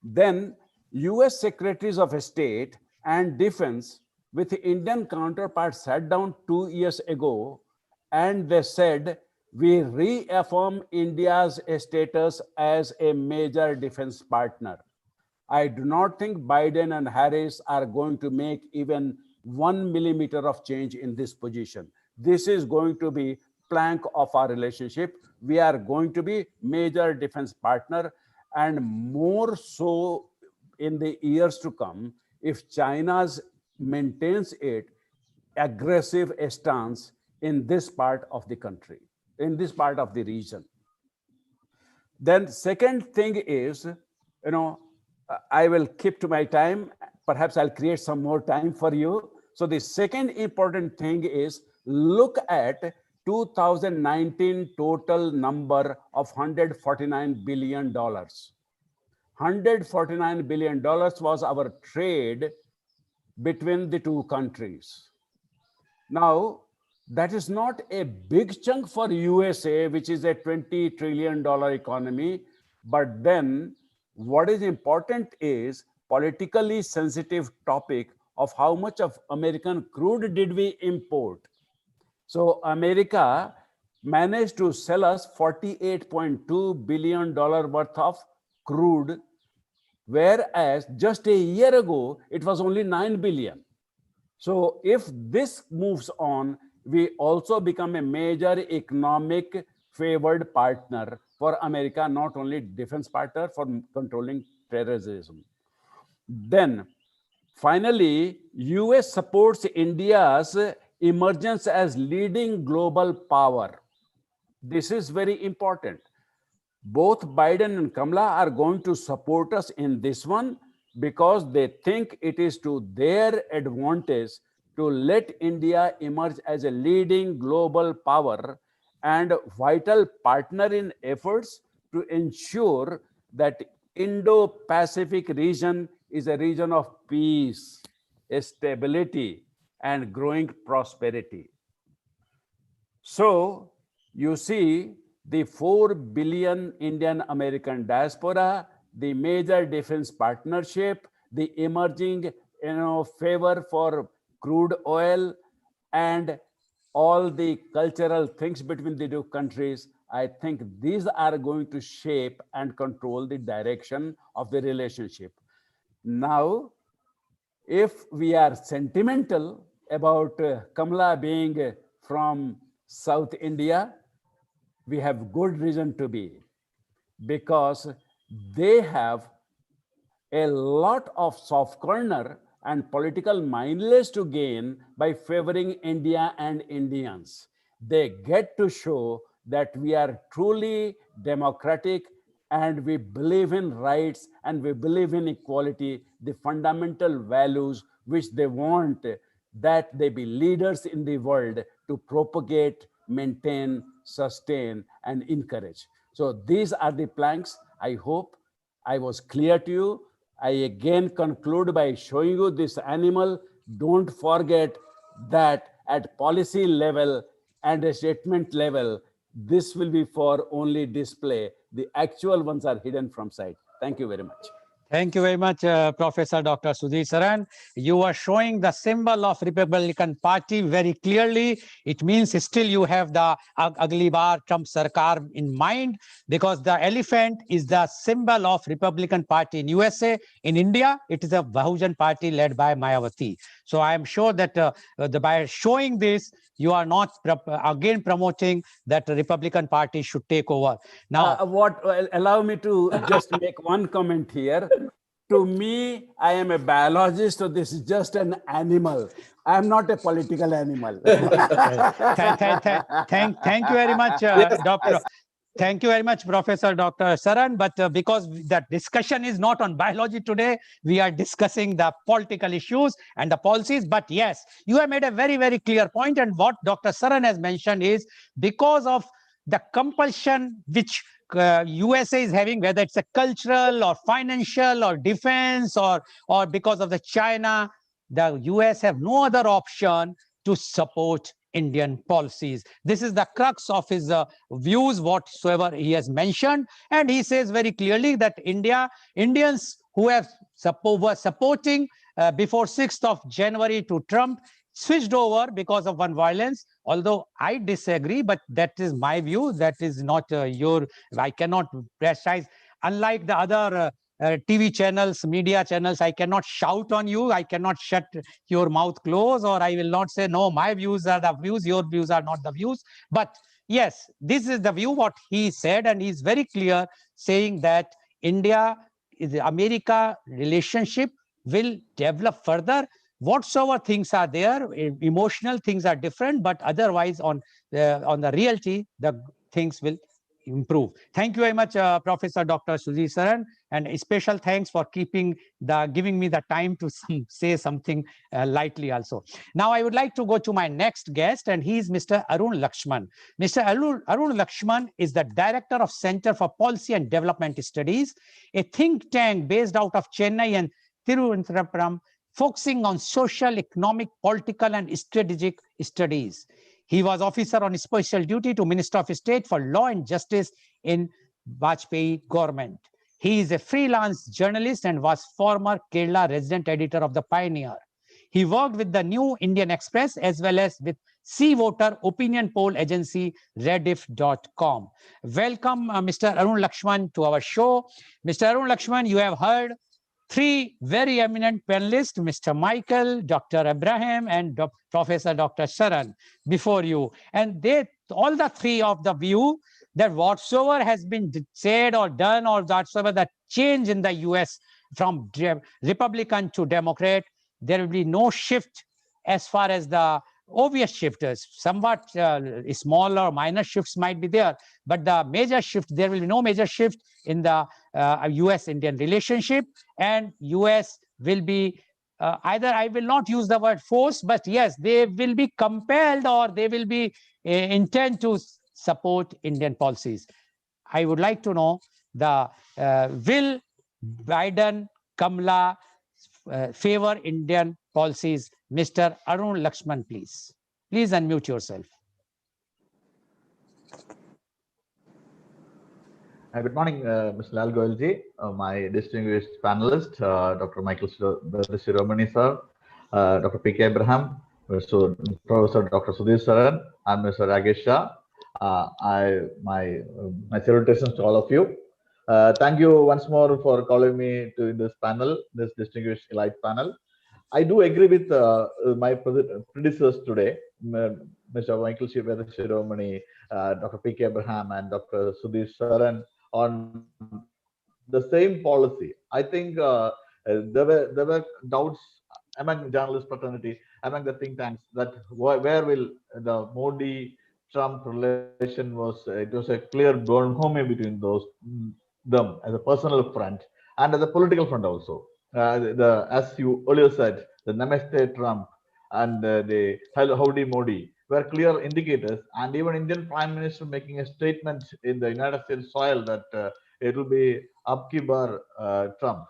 Then US Secretaries of State and Defense with the Indian counterparts sat down 2 years ago, and they said, we reaffirm India's status as a major defense partner. I do not think Biden and Harris are going to make even 1 millimeter of change in this position. This is going to be plank of our relationship. We are going to be major defense partner, and more so in the years to come if China maintains its aggressive stance in this part of the country, in this part of the region. Then second thing is, I will keep to my time. Perhaps I'll create some more time for you. So the second important thing is, look at 2019 total number of $149 billion. $149 billion was our trade between the two countries. Now, that is not a big chunk for USA, which is a $20 trillion economy. But then what is important is politically sensitive topic of how much of American crude did we import. So America managed to sell us $48.2 billion worth of crude, whereas just a year ago, it was only 9 billion. So if this moves on, we also become a major economic favored partner for America, not only defense partner for controlling terrorism. Then finally, US supports India's emergence as leading global power. This is very important. Both Biden and Kamala are going to support us in this one because they think it is to their advantage to let India emerge as a leading global power and vital partner in efforts to ensure that Indo-Pacific region is a region of peace, stability, and growing prosperity. So you see, the 4 billion Indian American diaspora, the major defense partnership, the emerging favor for crude oil, and all the cultural things between the two countries. I think these are going to shape and control the direction of the relationship. Now, if we are sentimental, about Kamala being from South India, we have good reason to be, because they have a lot of soft corner and political mindless to gain by favoring India and Indians. They get to show that we are truly democratic and we believe in rights and we believe in equality, the fundamental values which they want that they be leaders in the world to propagate, maintain, sustain, and encourage. So these are the planks. I hope I was clear to you. I again conclude by showing you this animal. Don't forget that at policy level and a statement level, this will be for only display. The actual ones are hidden from sight. Thank you very much. Thank you very much, Professor Dr. Sudhir Saran. You are showing the symbol of Republican Party very clearly. It means still you have the ugly bar Trump Sarkar in mind, because the elephant is the symbol of Republican Party in USA. In India, it is a Bahujan Party led by Mayawati. So I am sure that by showing this, you are not again promoting that the Republican Party should take over. Now, Allow me to just make one comment here. To me, I am a biologist, so this is just an animal. I am not a political animal. Thank you very much, Doctor. yes. Thank you very much, Professor Dr. Saran. But because that discussion is not on biology today, we are discussing the political issues and the policies. But yes, you have made a very, very clear point. And what Dr. Saran has mentioned is because of the compulsion which USA is having, whether it's a cultural or financial or defense or because of the China, the US have no other option to support Indian policies. This is the crux of his views, whatsoever he has mentioned. And he says very clearly that Indians who have were supporting before 6th of January to Trump switched over because of one violence. Although I disagree, but that is my view. That is not I cannot precise. Unlike the other TV channels, media channels, I cannot shout on you. I cannot shut your mouth close, or I will not say, no, my views are the views, your views are not the views. But yes, this is the view what he said, and he's very clear saying that America relationship will develop further. Whatsoever things are there, emotional things are different, but otherwise on the reality, the things will improve. Thank you very much, Professor Dr. Sudhir Saran, and a special thanks for giving me the time to say something lightly also. Now, I would like to go to my next guest, and he is Mr. Arun Lakshman. Mr. Arun Lakshman is the Director of Center for Policy and Development Studies, a think tank based out of Chennai and Thiruvananthapuram, focusing on social, economic, political, and strategic studies. He was officer on special duty to Minister of State for Law and Justice in Vajpayee government. He is a freelance journalist and was former Kerala resident editor of The Pioneer. He worked with the New Indian Express as well as with Sea Voter opinion poll agency Rediff.com. Welcome, Mr. Arun Lakshman, to our show. Mr. Arun Lakshman, you have heard three very eminent panelists, Mr. Michael, Dr. Abraham, and Professor Dr. Saran before you. And all the three of the view that whatsoever has been said or done or whatsoever the change in the US from Republican to Democrat, there will be no shift as far as the obvious shifters. Somewhat smaller or minor shifts might be there, but the major shift, there will be no major shift in the US-Indian relationship, and US will be either, I will not use the word force, but yes, they will be compelled or they will be intent to support Indian policies. I would like to know will Biden, Kamala favor Indian policies? Mr. Arun Lakshman, please. Please unmute yourself. Good morning, Mr. Lal Goelji, my distinguished panelist, Dr. Michael Shiromani sir, Dr. P.K. Abraham, Professor Dr. Sudhir Saran, and Mr. Rakesh Shah. My salutations to all of you. Thank you once more for calling me to this panel, this distinguished elite panel. I do agree with my predecessors today, Mr. Michael Shiromani, Dr. P.K. Abraham, and Dr. Sudhir Saran on the same policy. I think there were doubts among journalist fraternity, among the think tanks, that where will the Modi-Trump relation was. It was a clear bonhomie between them as a personal front and as a political front also. As you earlier said, the Namaste Trump and the Howdy Modi were clear indicators, and even Indian Prime Minister making a statement in the United States soil that it will be Abki Bar Trump,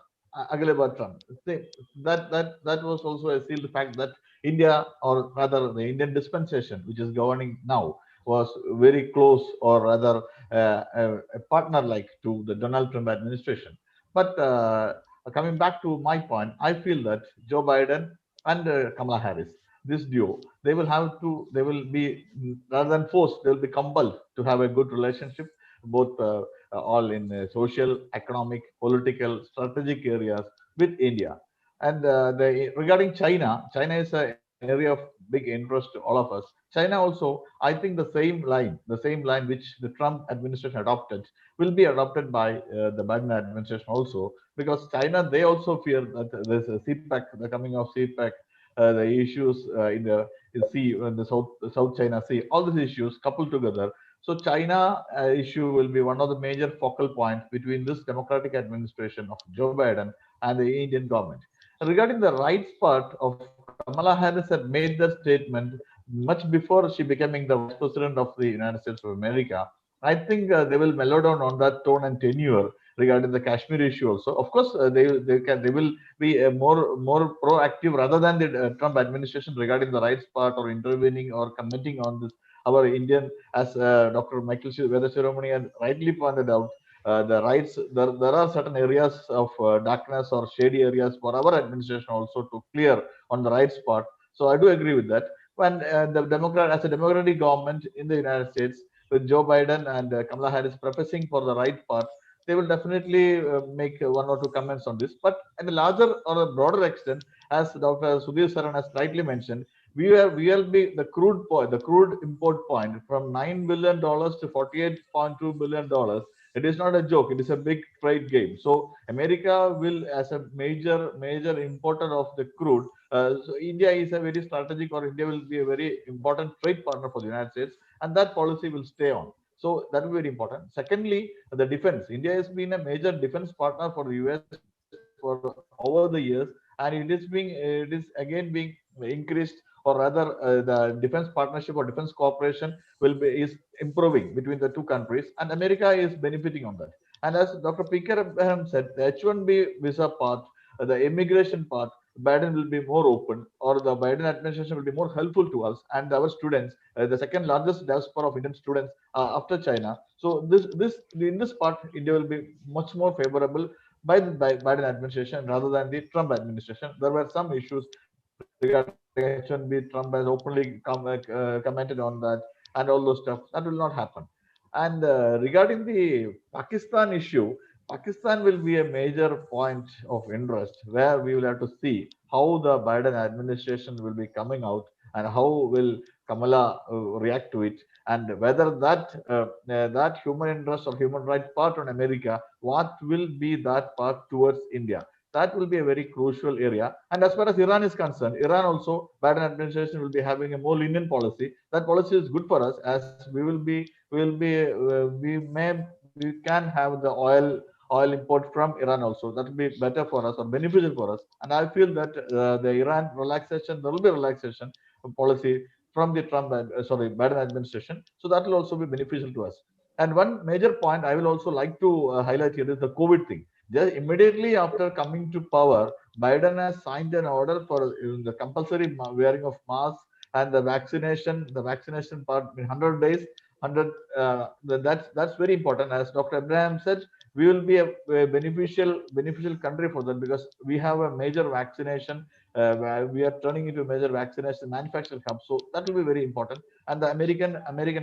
Agle Bar Trump. That was also a sealed fact that India, or rather the Indian dispensation, which is governing now, was very close, or rather a partner like to the Donald Trump administration. But coming back to my point, I feel that Joe Biden and Kamala Harris, this duo, they will be, rather than forced, they will be compelled to have a good relationship, both all in social, economic, political, strategic areas with India. And regarding China, China is an area of big interest to all of us. China also, I think the same line which the Trump administration adopted will be adopted by the Biden administration also, because China, they also fear that there's a CPEC, the coming of CPEC, the issues in sea, in the South China Sea, all these issues coupled together. So China issue will be one of the major focal points between this Democratic administration of Joe Biden and the Indian government. Regarding the rights part of Kamala Harris had made that statement much before she becoming the vice president of the United States of America. I think they will mellow down on that tone and tenure regarding the Kashmir issue also. Of course, they will be more proactive rather than the Trump administration regarding the rights part, or intervening or commenting on this. Our Indian, as Dr. Michael Shiromani had rightly pointed out, the rights, there are certain areas of darkness or shady areas for our administration also to clear on the rights part. So I do agree with that. When as a democratic government in the United States, with Joe Biden and Kamala Harris professing for the right part, they will definitely make one or two comments on this. But in a larger or a broader extent, as Dr. Sudhir Saran has rightly mentioned, we will be the crude point, the crude import point from $9 billion to $48.2 billion. It is not a joke. It is a big trade game. So America will, as a major importer of the crude. So India is a very strategic, or India will be a very important trade partner for the United States, and that policy will stay on. So that will be very important. Secondly, the defense. India has been a major defense partner for the US for over the years, and it is again being increased, or rather the defense partnership or defense cooperation is improving between the two countries, and America is benefiting on that. And as Dr. P.K. Abraham said, the H-1B visa part, the immigration part, Biden will be more open, or the Biden administration will be more helpful to us and our students, the second largest diaspora of Indian students after China. So this in this part, India will be much more favorable by the Biden administration rather than the Trump administration. There were some issues regarding H-1B. Trump has openly commented on that, and all those stuff. That will not happen. And regarding the Pakistan issue, Pakistan will be a major point of interest, where we will have to see how the Biden administration will be coming out, and how will Kamala react to it, and whether that human interest or human rights part on America, what will be that part towards India. That will be a very crucial area. And as far as Iran is concerned, Iran also, Biden administration will be having a more lenient policy. That policy is good for us, as we can have the oil import from Iran also. That will be better for us, or beneficial for us. And I feel that the Iran relaxation, there will be relaxation policy from the Biden administration. So that will also be beneficial to us. And one major point I will also like to highlight here is the COVID thing. Just immediately after coming to power, Biden has signed an order for the compulsory wearing of masks, and the vaccination part in 100 days. 100 that's very important. As Dr. Abraham said, we will be a beneficial country for that, because we have a major vaccination. We are turning into a major vaccination manufacturing hub, so that will be very important. And the American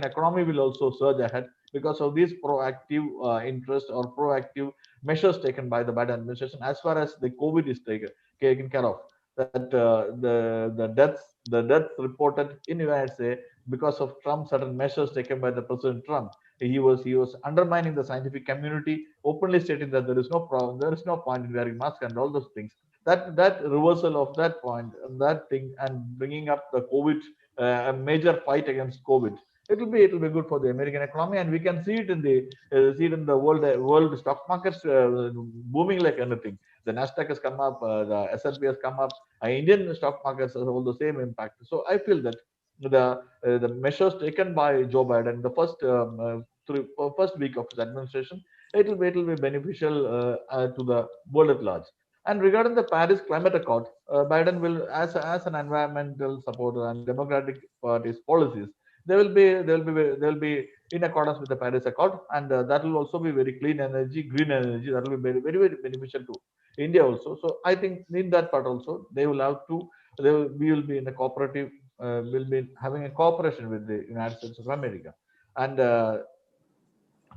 economy will also surge ahead because of these proactive interest or proactive measures taken by the Biden administration as far as the COVID is taken care of. that the deaths reported in United States because of Trump, certain measures taken by the President Trump. He was undermining the scientific community, openly stating that there is no problem, there is no point in wearing mask and all those things. That reversal of that point, that thing, and bringing up the COVID, a major fight against COVID, it will be good for the American economy, and we can see it in the world stock markets booming like anything. The Nasdaq has come up, the S&P has come up. Indian stock markets have all the same impact. So I feel that the measures taken by Joe Biden, the first week of his administration, it will be beneficial to the world at large. And regarding the Paris Climate Accord, Biden will, as an environmental supporter and Democratic Party's policies, they will be in accordance with the Paris Accord, and that will also be very clean energy, green energy. That will be very, very, very beneficial to India also. So I think in that part also they will have to. We will be in a cooperative. Will be having a cooperation with the United States of America, and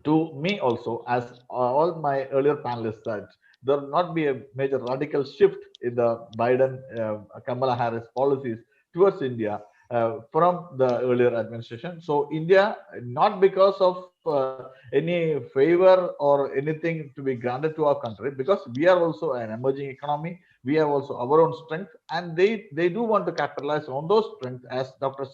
to me also, as all my earlier panelists said, there will not be a major radical shift in the Biden Kamala Harris policies towards India from the earlier administration. So India, not because of any favor or anything to be granted to our country, because we are also an emerging economy, we have also our own strength, and they do want to capitalize on those strengths, as Dr.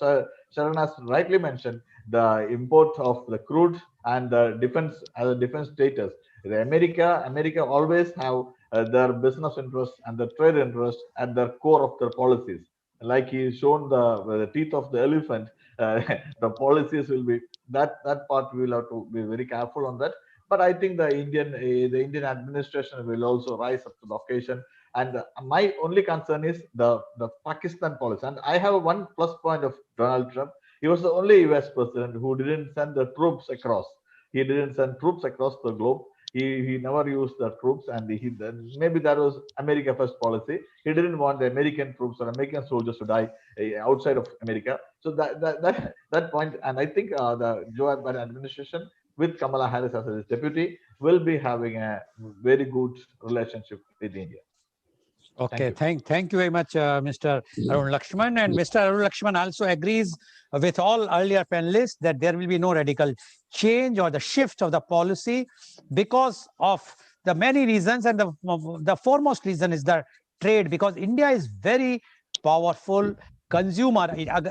Sharan has rightly mentioned, the import of the crude and the defense as a defense status. America always have their business interests and the trade interests at the core of their policies. Like he's shown the teeth of the elephant, the policies will be that part we will have to be very careful on that. But I think the Indian administration will also rise up to the occasion. And my only concern is the Pakistan policy. And I have one plus point of Donald Trump. He was the only US president who didn't send the troops across. He didn't send troops across the globe. He never used the troops, and maybe that was America first policy. He didn't want the American troops or American soldiers to die outside of America. So that point, and I think the Joe Biden administration with Kamala Harris as his deputy will be having a very good relationship with India. Okay, thank you very much, Mr. Arun Lakshman. And Mr. Arun Lakshman also agrees with all earlier panelists that there will be no radical change or the shift of the policy because of the many reasons. And the foremost reason is the trade, because India is very powerful consumer.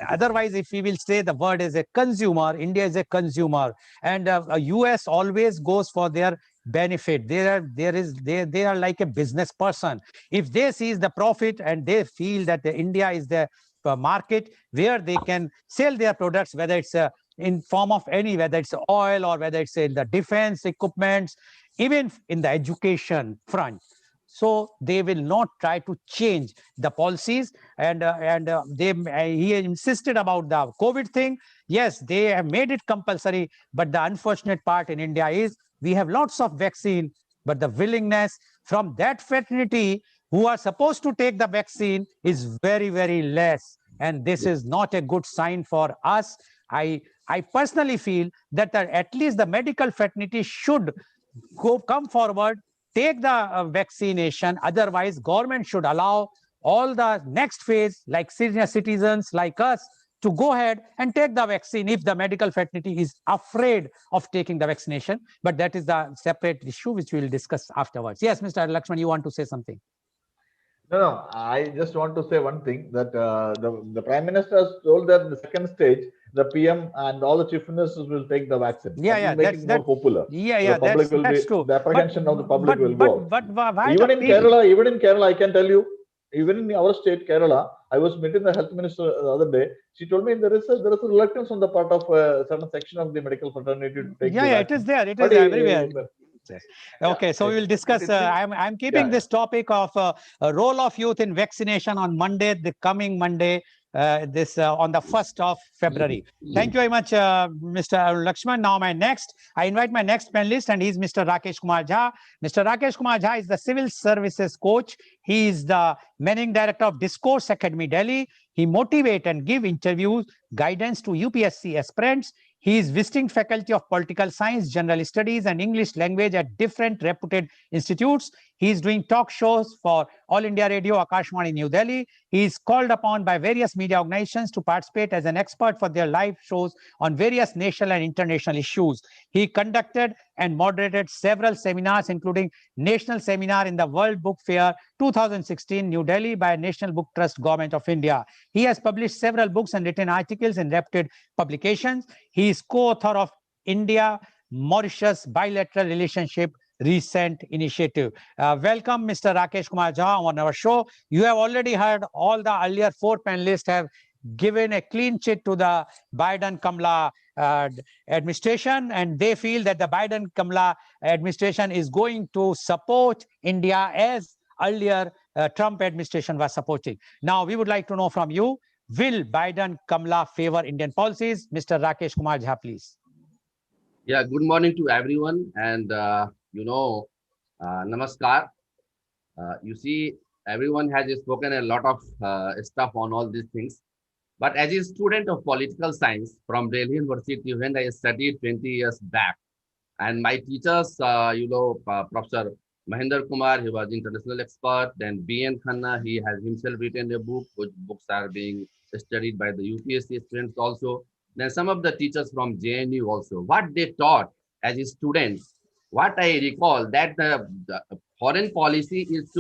Otherwise, if we will say the word is a consumer, India is a consumer, and US always goes for their benefit. They are like a business person. If they seize the profit and they feel that India is the market where they can sell their products, whether it's in form of whether it's oil or whether it's in the defense equipments, even in the education front. So they will not try to change the policies. And he insisted about the COVID thing. Yes, they have made it compulsory, but the unfortunate part in India is we have lots of vaccine, but the willingness from that fraternity who are supposed to take the vaccine is very, very less. And this is not a good sign for us. I personally feel that at least the medical fraternity should come forward, take the vaccination. Otherwise, government should allow all the next phase, like senior citizens like us, to go ahead and take the vaccine if the medical fraternity is afraid of taking the vaccination. But that is the separate issue which we will discuss afterwards. Yes, Mr. Lakshman, you want to say something? No, I just want to say one thing, that the Prime Minister has told that in the second stage, the PM and all the chief ministers will take the vaccine. Yeah, that's more popular. Yeah, the public that's true. The apprehension of the public will go. But why even in Kerala, I can tell you, even in our state, Kerala, I was meeting the health minister the other day. She told me there is a reluctance on the part of a certain section of the medical fraternity to take the vaccine. It is there. It is everywhere. Okay, so we will discuss. I'm keeping this topic of a role of youth in vaccination on Monday, the coming Monday, on the 1st of February. Thank you very much, Mr. Lakshman. Now I invite my next panelist, and he's Mr. Rakesh Kumar Jha. Mr. Rakesh Kumar Jha is the civil services coach. He is the managing director of Discourse Academy, Delhi. He motivates and gives interviews, guidance to UPSC aspirants. He is visiting faculty of political science, general studies, and English language at different reputed institutes. He is doing talk shows for All India Radio, Akashvani, New Delhi. He is called upon by various media organizations to participate as an expert for their live shows on various national and international issues. He conducted and moderated several seminars, including National Seminar in the World Book Fair 2016, New Delhi, by National Book Trust, Government of India. He has published several books and written articles in reputed publications. He is co-author of India-Mauritius Bilateral Relationship Recent Initiative. Welcome, Mr. Rakesh Kumar Jha, on our show. You have already heard all the earlier 4 panelists have given a clean chit to the Biden-Kamala administration, and they feel that the Biden-Kamala administration is going to support India as earlier Trump administration was supporting. Now, we would like to know from you, will Biden-Kamala favor Indian policies? Mr. Rakesh Kumar Jha, please. Yeah, good morning to everyone. And, namaskar. You see, everyone has spoken a lot of stuff on all these things. But as a student of political science from Delhi University, when I studied 20 years back, and my teachers, Professor Mahendra Kumar, he was international expert. Then B.N. Khanna, he has himself written a book, which books are being studied by the UPSC students also. Then some of the teachers from JNU also. What they taught as students, what I recall, that the foreign policy is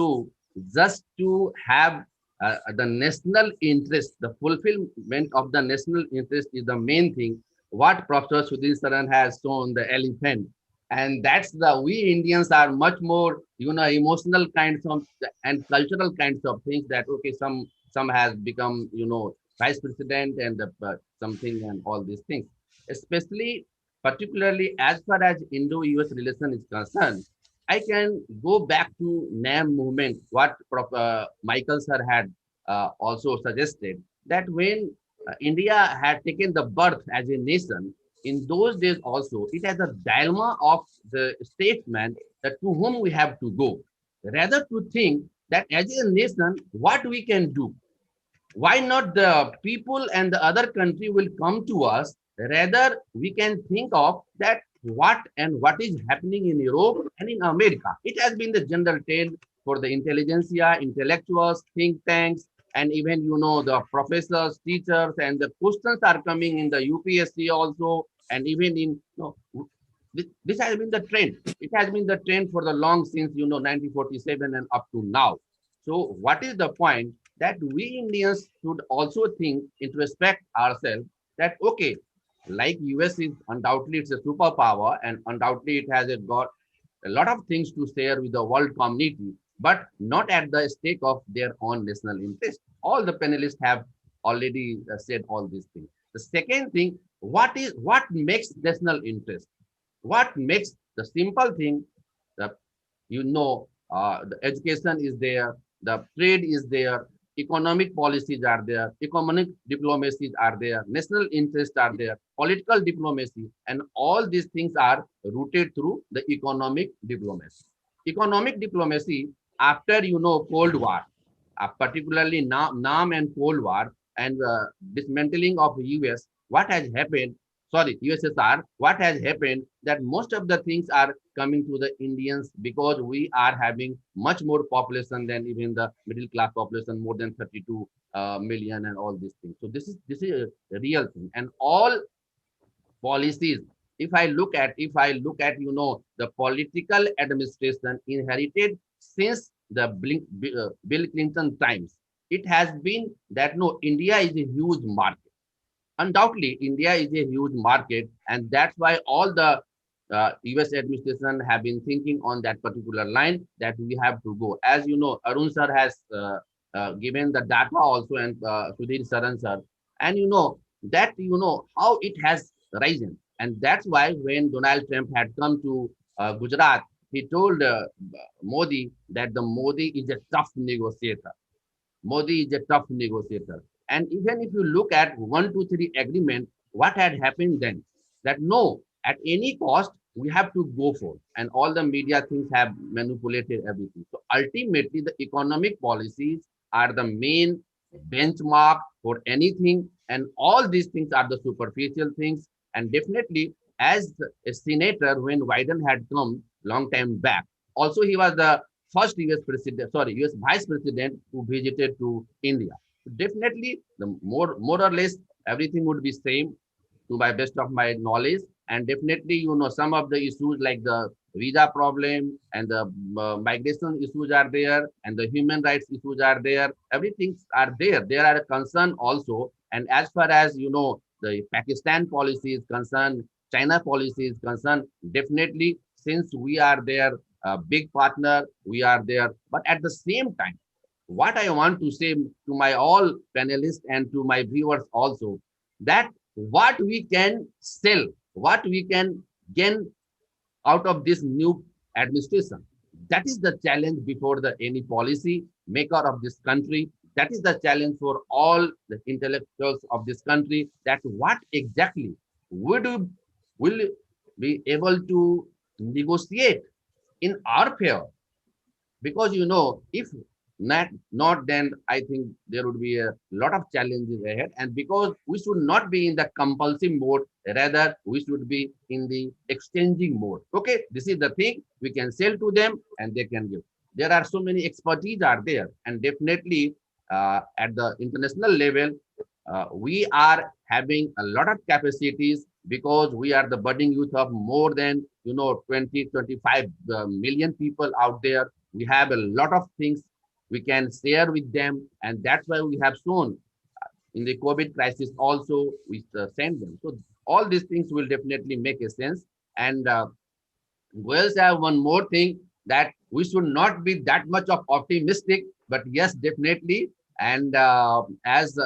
just to have the national interest, the fulfillment of the national interest is the main thing. What Professor Sudhir Saran has shown, the elephant, and that's we Indians are much more, emotional kinds of and cultural kinds of things that, okay, some has become, vice president and something and all these things, especially particularly as far as Indo-US relation is concerned. I can go back to NAM movement, what Michael sir had also suggested, that when India had taken the birth as a nation, in those days also, it has a dilemma of the statesman that to whom we have to go, rather to think that as a nation, what we can do. Why not the people and the other country will come to us, rather we can think of that what is happening in Europe and in America. It has been the general trend for the intelligentsia, intellectuals, think tanks, and even, the professors, teachers, and the questions are coming in the UPSC also, and even in, this has been the trend. It has been the trend for the long since, 1947 and up to now. So what is the point? That we Indians should also think, introspect ourselves, that, okay, like US is undoubtedly it's a superpower, and undoubtedly it has got a lot of things to share with the world community, but not at the stake of their own national interest. All the panelists have already said all these things. The second thing, what makes national interest? What makes the simple thing that, the education is there, the trade is there, economic policies are there, economic diplomacies are there, national interests are there, political diplomacy, and all these things are rooted through the economic diplomacy. Economic diplomacy after, Cold War, particularly NAM and Cold War, and dismantling of US, what has happened, USSR, what has happened, that most of the things are coming to the Indians because we are having much more population than even the middle class population, more than 32 million and all these things. So this is a real thing. And all policies, if I look at, the political administration inherited since the Bill Clinton times, it has been that, no, India is a huge market. Undoubtedly, India is a huge market, and that's why all the US administration have been thinking on that particular line, that we have to go. As you know, Arun sir has given the data also, and Sudhir Saran sir, and that how it has risen. And that's why when Donald Trump had come to Gujarat, he told Modi that the Modi is a tough negotiator. Modi is a tough negotiator. And even if you look at 1, 2, 3 agreement, what had happened then? That no, at any cost, we have to go for. And all the media things have manipulated everything. So ultimately, the economic policies are the main benchmark for anything. And all these things are the superficial things. And definitely, as a senator, when Biden had come long time back, also he was the first US president, sorry, US vice president who visited to India. Definitely, the more or less everything would be same to my best of my knowledge. And definitely, you know, some of the issues like the visa problem and the migration issues are there, and the human rights issues are there. Everything are there. There are a concern also. And as far as, you know, the Pakistan policy is concerned, China policy is concerned, definitely, since we are their big partner, we are there. But at the same time, what I want to say to my all panelists and to my viewers also, that what we can sell, what we can gain out of this new administration. That is the challenge before the any policy maker of this country. That is the challenge for all the intellectuals of this country. That what exactly will be able to negotiate in our favor. Because, you know, if not, then I think there would be a lot of challenges ahead. And because we should not be in the compulsive mode, rather we should be in the exchanging mode. Okay, this is the thing we can sell to them and they can give. There are so many expertise are there, and definitely at the international level, we are having a lot of capacities, because we are the budding youth of more than, you know, 20-25 million people out there. We have a lot of things we can share with them, and that's why we have shown in the COVID crisis also we send them. So all these things will definitely make a sense. And we also have one more thing, that we should not be that much of optimistic, but yes, definitely. And as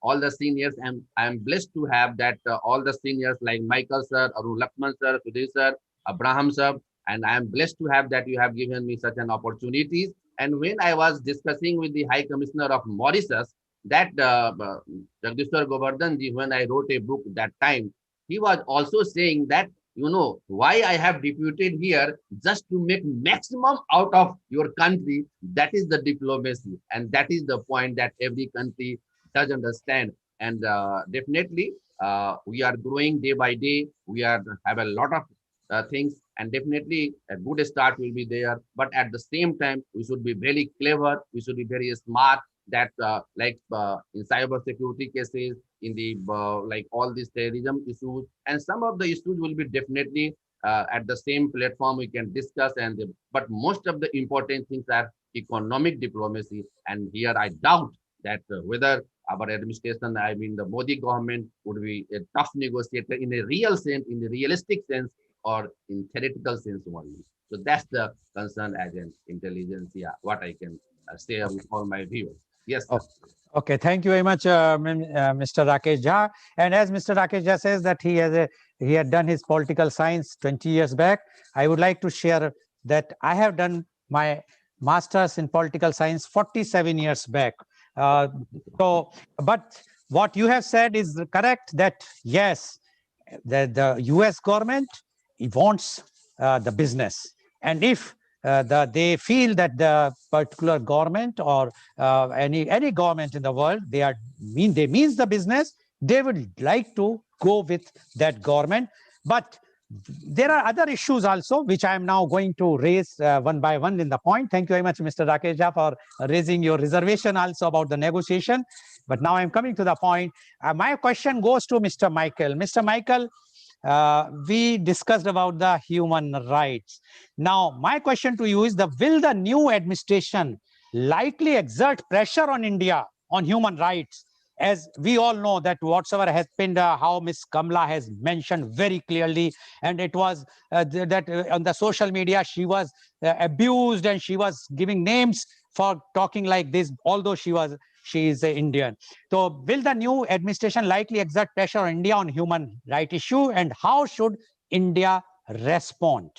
all the seniors, I'm blessed to have that all the seniors like Michael sir, Arun Lakshman sir, Sudhir sir, Abraham sir, and I am blessed to have that you have given me such an opportunities. And when I was discussing with the High Commissioner of Mauritius, that Jagdishwar Govardhan ji, when I wrote a book that time, he was also saying that, you know, why I have deputed here, just to make maximum out of your country. That is the diplomacy, and that is the point that every country does understand. And definitely, we are growing day by day. We have a lot of things, and definitely a good start will be there. But at the same time, we should be very clever. We should be very smart. That like in cyber security cases, in the like all these terrorism issues, and some of the issues will be definitely at the same platform we can discuss. And but most of the important things are economic diplomacy. And here I doubt that whether our administration, I mean the Modi government, would be a tough negotiator in a real sense, in the realistic sense, or in theoretical sense only. So that's the concern as an intelligentsia, what I can say with all my viewers. Yes. Sir. Okay, thank you very much, Mr. Rakesh Jha. And as Mr. Rakesh Jha says that he had done his political science 20 years back, I would like to share that I have done my master's in political science 47 years back. But what you have said is correct, that yes, the US government wants the business. And if they feel that the particular government or any government in the world, they means the business, they would like to go with that government. But there are other issues also, which I am now going to raise one by one in the point. Thank you very much, Mr. Rakesh Jha, for raising your reservation also about the negotiation. But now I'm coming to the point. My question goes to Mr. Michael. Mr. Michael, we discussed about the human rights. Now, my question to you is, will the new administration likely exert pressure on India on human rights? As we all know that whatsoever has been how Ms. Kamla has mentioned very clearly, and it was that on the social media she was abused, and she was giving names for talking like this, although she is Indian. So will the new administration likely exert pressure on India on human rights issue, and how should India respond?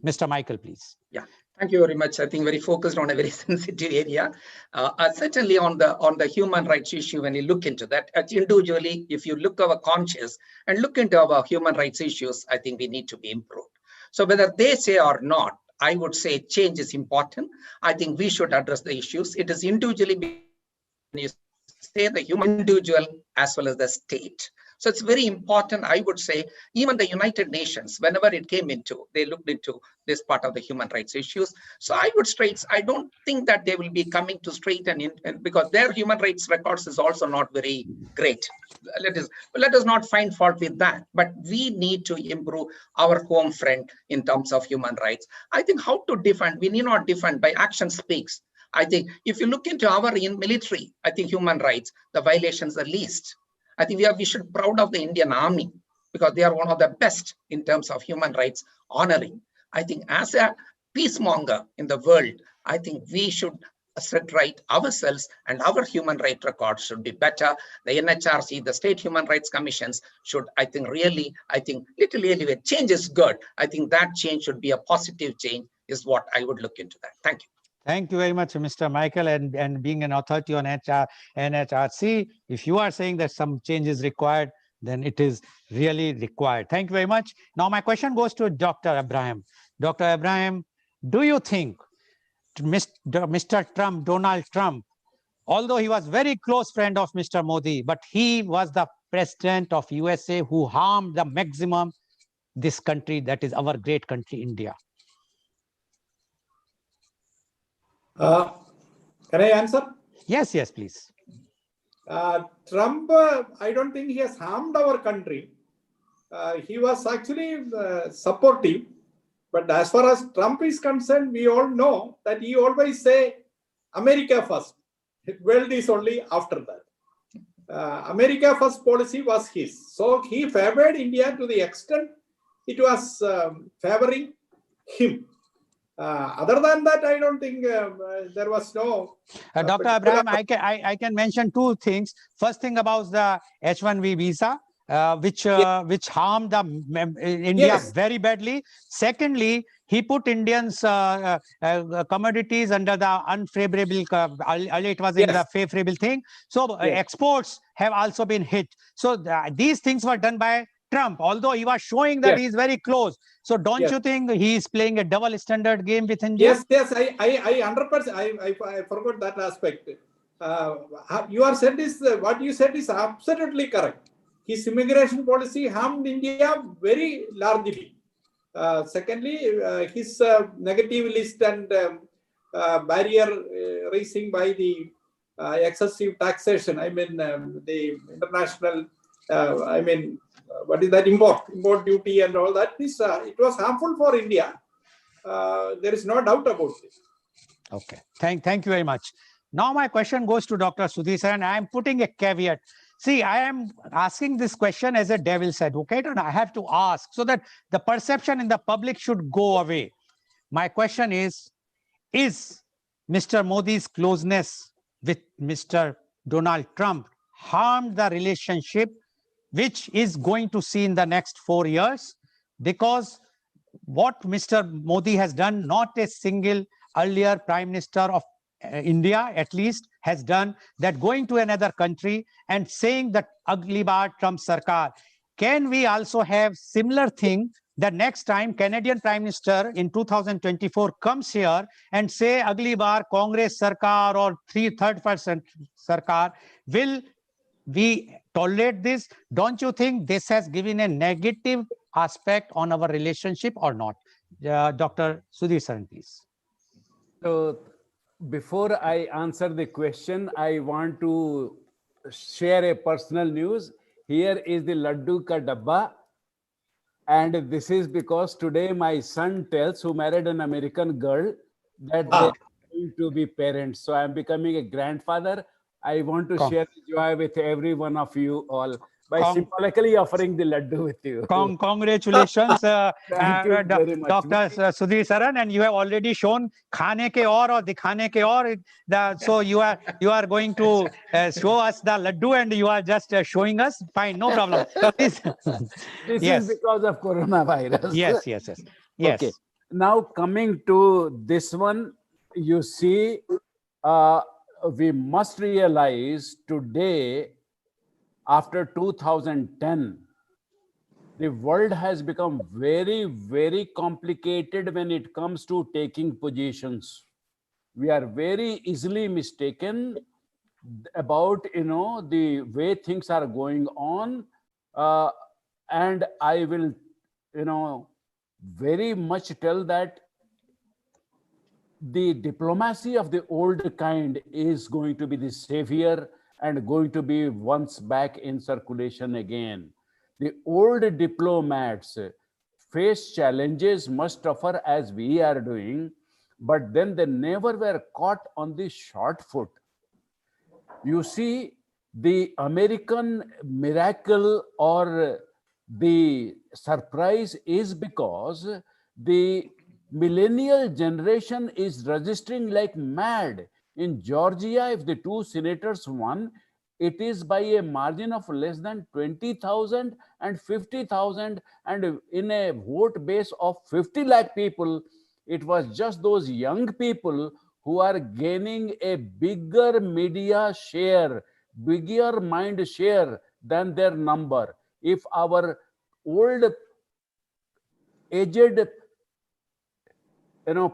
Mr. Michael, please. Yeah. Thank you very much. I think very focused on a very sensitive area. Certainly on the human rights issue, when you look into that, individually, if you look our conscious and look into our human rights issues, I think we need to be improved. So whether they say or not, I would say change is important. I think we should address the issues. It is individually, when you say the human individual as well as the state. So it's very important, I would say, even the United Nations, whenever it came into, they looked into this part of the human rights issues. So I would straight, I don't think that they will be coming to straight and because their human rights records is also not very great. Let us not find fault with that, but we need to improve our home front in terms of human rights. I think how to defend, we need not defend, by action speaks. I think if you look into our military, I think human rights, the violations are least. I think we should be proud of the Indian Army because they are one of the best in terms of human rights honoring. I think as a peacemonger in the world, I think we should set right ourselves and our human rights records should be better. The NHRC, the state human rights commissions should, I think, really, little elevate. Change is good. I think that change should be a positive change is what I would look into that. Thank you. Thank you very much, Mr. Michael, and being an authority on NHRC, if you are saying that some change is required, then it is really required. Thank you very much. Now, my question goes to Dr. Abraham. Dr. Abraham, do you think Mr. Trump, Donald Trump, although he was very close friend of Mr. Modi, but he was the president of USA who harmed the maximum this country, that is our great country, India? Can I answer? Yes, yes, please. Trump, I don't think he has harmed our country. He was actually supportive. But as far as Trump is concerned, we all know that he always say America first. World is only after that. America first policy was his. So he favored India to the extent it was favoring him. Other than that, I don't think there was no. Dr. Abraham, I can mention two things. First thing about the H-1B visa, which harmed the India very badly. Secondly, he put Indians commodities under the unfavorable. Earlier it was in the favorable thing. So exports have also been hit. So these things were done by Trump, although he was showing that he is very close. So don't you think he is playing a double standard game with India? Yes, I 100%. I forgot that aspect. What you said is absolutely correct. His immigration policy harmed India very largely. Secondly, his negative list and barrier raising by the excessive taxation. I mean, the international. What is that import duty and all that? It was harmful for India. There is no doubt about it. Okay, thank you very much. Now my question goes to Dr. Sudhir sir, and I am putting a caveat. See, I am asking this question as a devil's advocate, and I have to ask so that the perception in the public should go away. My question is Mr. Modi's closeness with Mr. Donald Trump harmed the relationship which is going to see in the next 4 years? Because what Mr. Modi has done, not a single earlier Prime Minister of India, at least, has done, that going to another country and saying that Agli baar Trump Sarkar. Can we also have similar thing that next time Canadian Prime Minister in 2024 comes here and say Agli baar Congress Sarkar or third person Sarkar, will we tolerate this? Don't you think this has given a negative aspect on our relationship or not? Dr. Sudhir Saran, please. So before I answer the question, I want to share a personal news. Here is the Laddu Ka Dabba. And this is because today my son tells, who married an American girl, that they are going to be parents. So I'm becoming a grandfather. I want to share the joy with every one of you all by symbolically offering the laddu with you. Congratulations, Thank you very much. Dr. Sudhir Saran, and you have already shown khane ke aur dikhane ke aur. So you are going to show us the laddu, and you are just showing us. Fine, no problem. This is because of coronavirus. Yes. Okay. Now coming to this one, you see, we must realize today, after 2010, the world has become very, very complicated when it comes to taking positions. We are very easily mistaken about, the way things are going on. And I will, very much tell that the diplomacy of the old kind is going to be the savior and going to be once back in circulation again. The old diplomats face challenges much tougher as we are doing, but then they never were caught on the short foot. You see, the American miracle or the surprise is because the millennial generation is registering like mad. In Georgia, if the two senators won, it is by a margin of less than 20,000 and 50,000. And in a vote base of 50 lakh people, it was just those young people who are gaining a bigger media share, bigger mind share than their number. If our old aged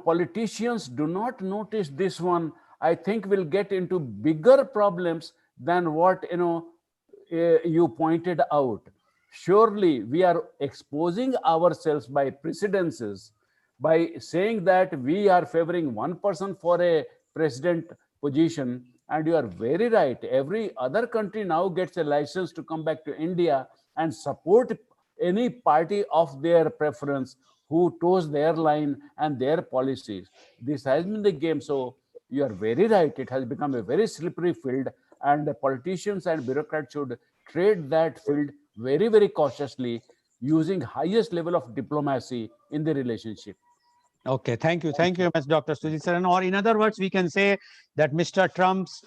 politicians do not notice this one, I think we'll get into bigger problems than what you pointed out. Surely we are exposing ourselves by precedences, by saying that we are favoring one person for a president position. And you are very right. Every other country now gets a license to come back to India and support any party of their preference who toes their line and their policies. This has been the game. So you are very right. It has become a very slippery field, and the politicians and bureaucrats should tread that field very, very cautiously, using highest level of diplomacy in the relationship. Okay, thank you. Thank you very much, Dr. Sudhir Saran. Or in other words, we can say that Mr. Trump's,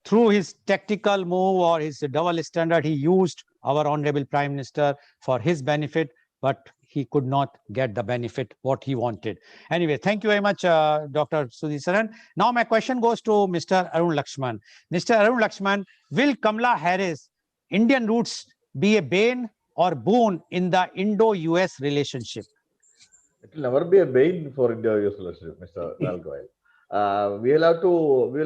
through his tactical move or his double standard, he used our Honorable Prime Minister for his benefit, but he could not get the benefit what he wanted. Anyway, thank you very much, Dr. Sudhir Saran. Now my question goes to Mr. Arun Lakshman. Mr. Arun Lakshman, will Kamala Harris Indian roots be a bane or boon in the Indo-US relationship? It will never be a bane for India-US relationship, Mr. Goel. We will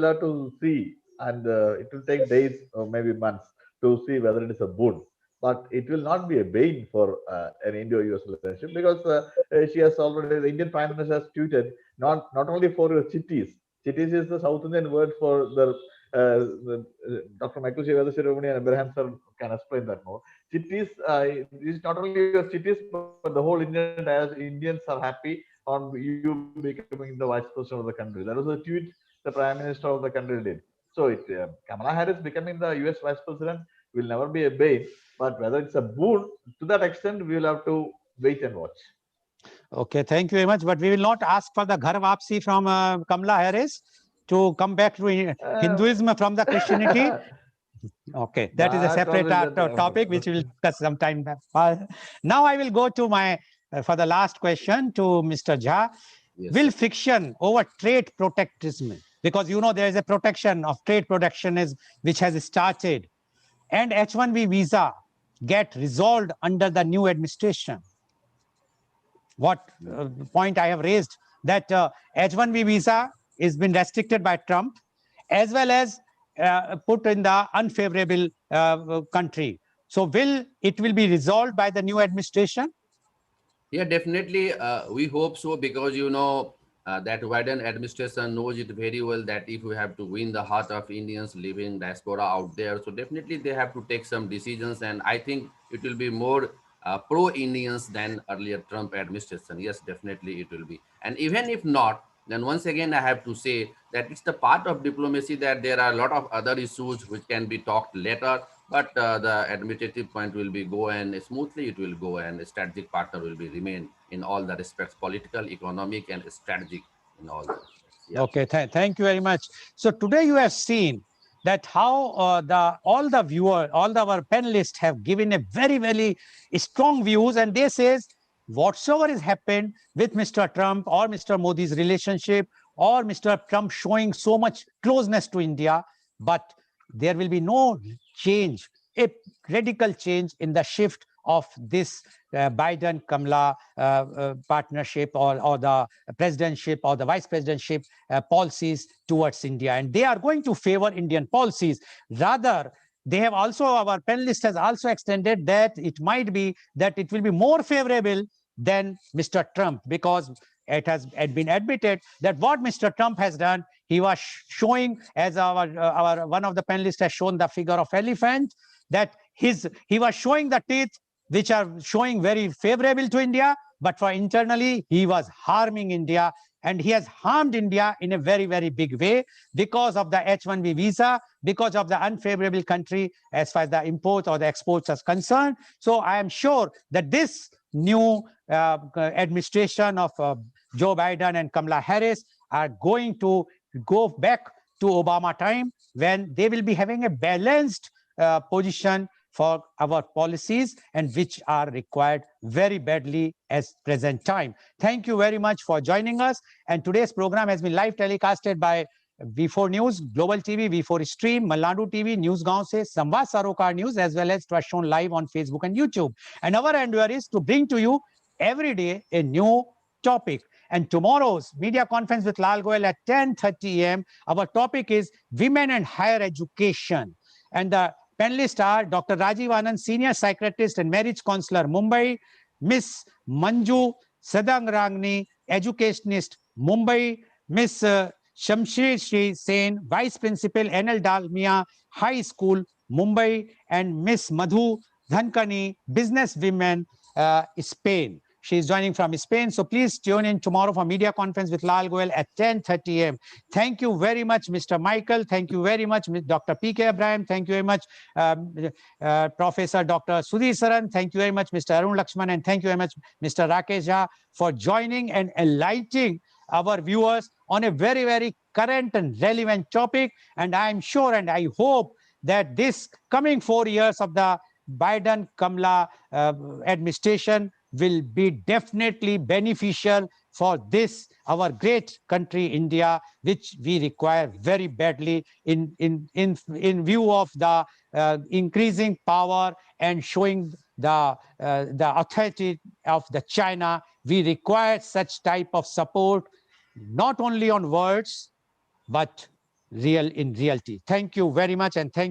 have to see, and it will take days or maybe months to see whether it is a boon. But it will not be a bane for an Indo-US relationship, because she has already, the Indian Prime Minister has tweeted, not only for chitties. Chitties is the South Indian word for Dr. Michael Shiromani and Abraham sir can explain that more. Chitties is not only your chitties, but the whole Indians are happy on you becoming the vice president of the country. That was a tweet the Prime Minister of the country did. So Kamala Harris becoming the US vice president will never be a bane, but whether it's a boon, to that extent, we will have to wait and watch. Okay, thank you very much. But we will not ask for the Ghar Vapsi from Kamala Harris to come back to Hinduism from the Christianity. Okay, that is a separate topic which we will discuss sometime. Now I will go to my, for the last question to Mr. Jha. Yes. Will friction over trade protectionism, because there is a protection of trade protectionism which has started, and H-1B visa get resolved under the new administration? What point I have raised, that H-1B visa is been restricted by Trump, as well as put in the unfavorable country. So will it be resolved by the new administration? Yeah, definitely. We hope so, because that Biden administration knows it very well, that if we have to win the heart of Indians living diaspora out there, so definitely they have to take some decisions, and I think it will be more pro-Indians than earlier Trump administration. Yes, definitely it will be. And even if not, then once again I have to say that it's the part of diplomacy that there are a lot of other issues which can be talked later, but the administrative point will be go, and smoothly it will go, and a strategic partner will be remain in all the respects, political, economic, and strategic in all that. Yeah. Okay, thank you very much. So today you have seen that how all the viewers, all our panelists have given a very, very strong views, and they says whatsoever has happened with Mr. Trump or Mr. Modi's relationship, or Mr. Trump showing so much closeness to India, but there will be no change, a radical change in the shift of this Biden-Kamala partnership or the presidentship or the vice presidentship policies towards India. And they are going to favor Indian policies. Rather, they have also, our panelist has also extended that it might be that it will be more favorable than Mr. Trump, because it has been admitted that what Mr. Trump has done, he was showing, as our one of the panelists has shown the figure of elephant, that he was showing the teeth which are showing very favorable to India, but for internally he was harming India, and he has harmed India in a very, very big way because of the H-1B visa, because of the unfavorable country as far as the imports or the exports are concerned. So I am sure that this new administration of Joe Biden and Kamala Harris are going to go back to Obama time, when they will be having a balanced position for our policies, and which are required very badly as present time. Thank you very much for joining us. And today's program has been live telecasted by V4 News, Global TV, V4 Stream, Malnadu TV, News Gaon se, Samvad Sarokar News, as well as it was shown live on Facebook and YouTube. And our endeavor is to bring to you every day a new topic. And tomorrow's media conference with Lal Goel at 10:30 a.m., our topic is Women and Higher Education. And the panelists are Dr. Rajiv Anand, Senior Psychiatrist and Marriage Counselor, Mumbai, Miss Manju Sadangrangni, Educationist, Mumbai, Miss Shamshir Shri Sen, Vice Principal, NL Dalmia High School, Mumbai, and Miss Madhu Dhankani, Business Women, Spain. She is joining from Spain. So please tune in tomorrow for media conference with Lal Goel at 10:30 a.m. Thank you very much, Mr. Michael. Thank you very much, Dr. P.K. Abraham. Thank you very much, Professor Dr. Sudhir Saran. Thank you very much, Mr. Arun Lakshman. And thank you very much, Mr. Rakesh Jha, for joining and enlightening our viewers on a very, very current and relevant topic. And I'm sure and I hope that this coming 4 years of the Biden-Kamala administration will be definitely beneficial for this, our great country, India, which we require very badly in view of the increasing power and showing the authority of the China. We require such type of support, not only on words, but in reality. Thank you very much, and thank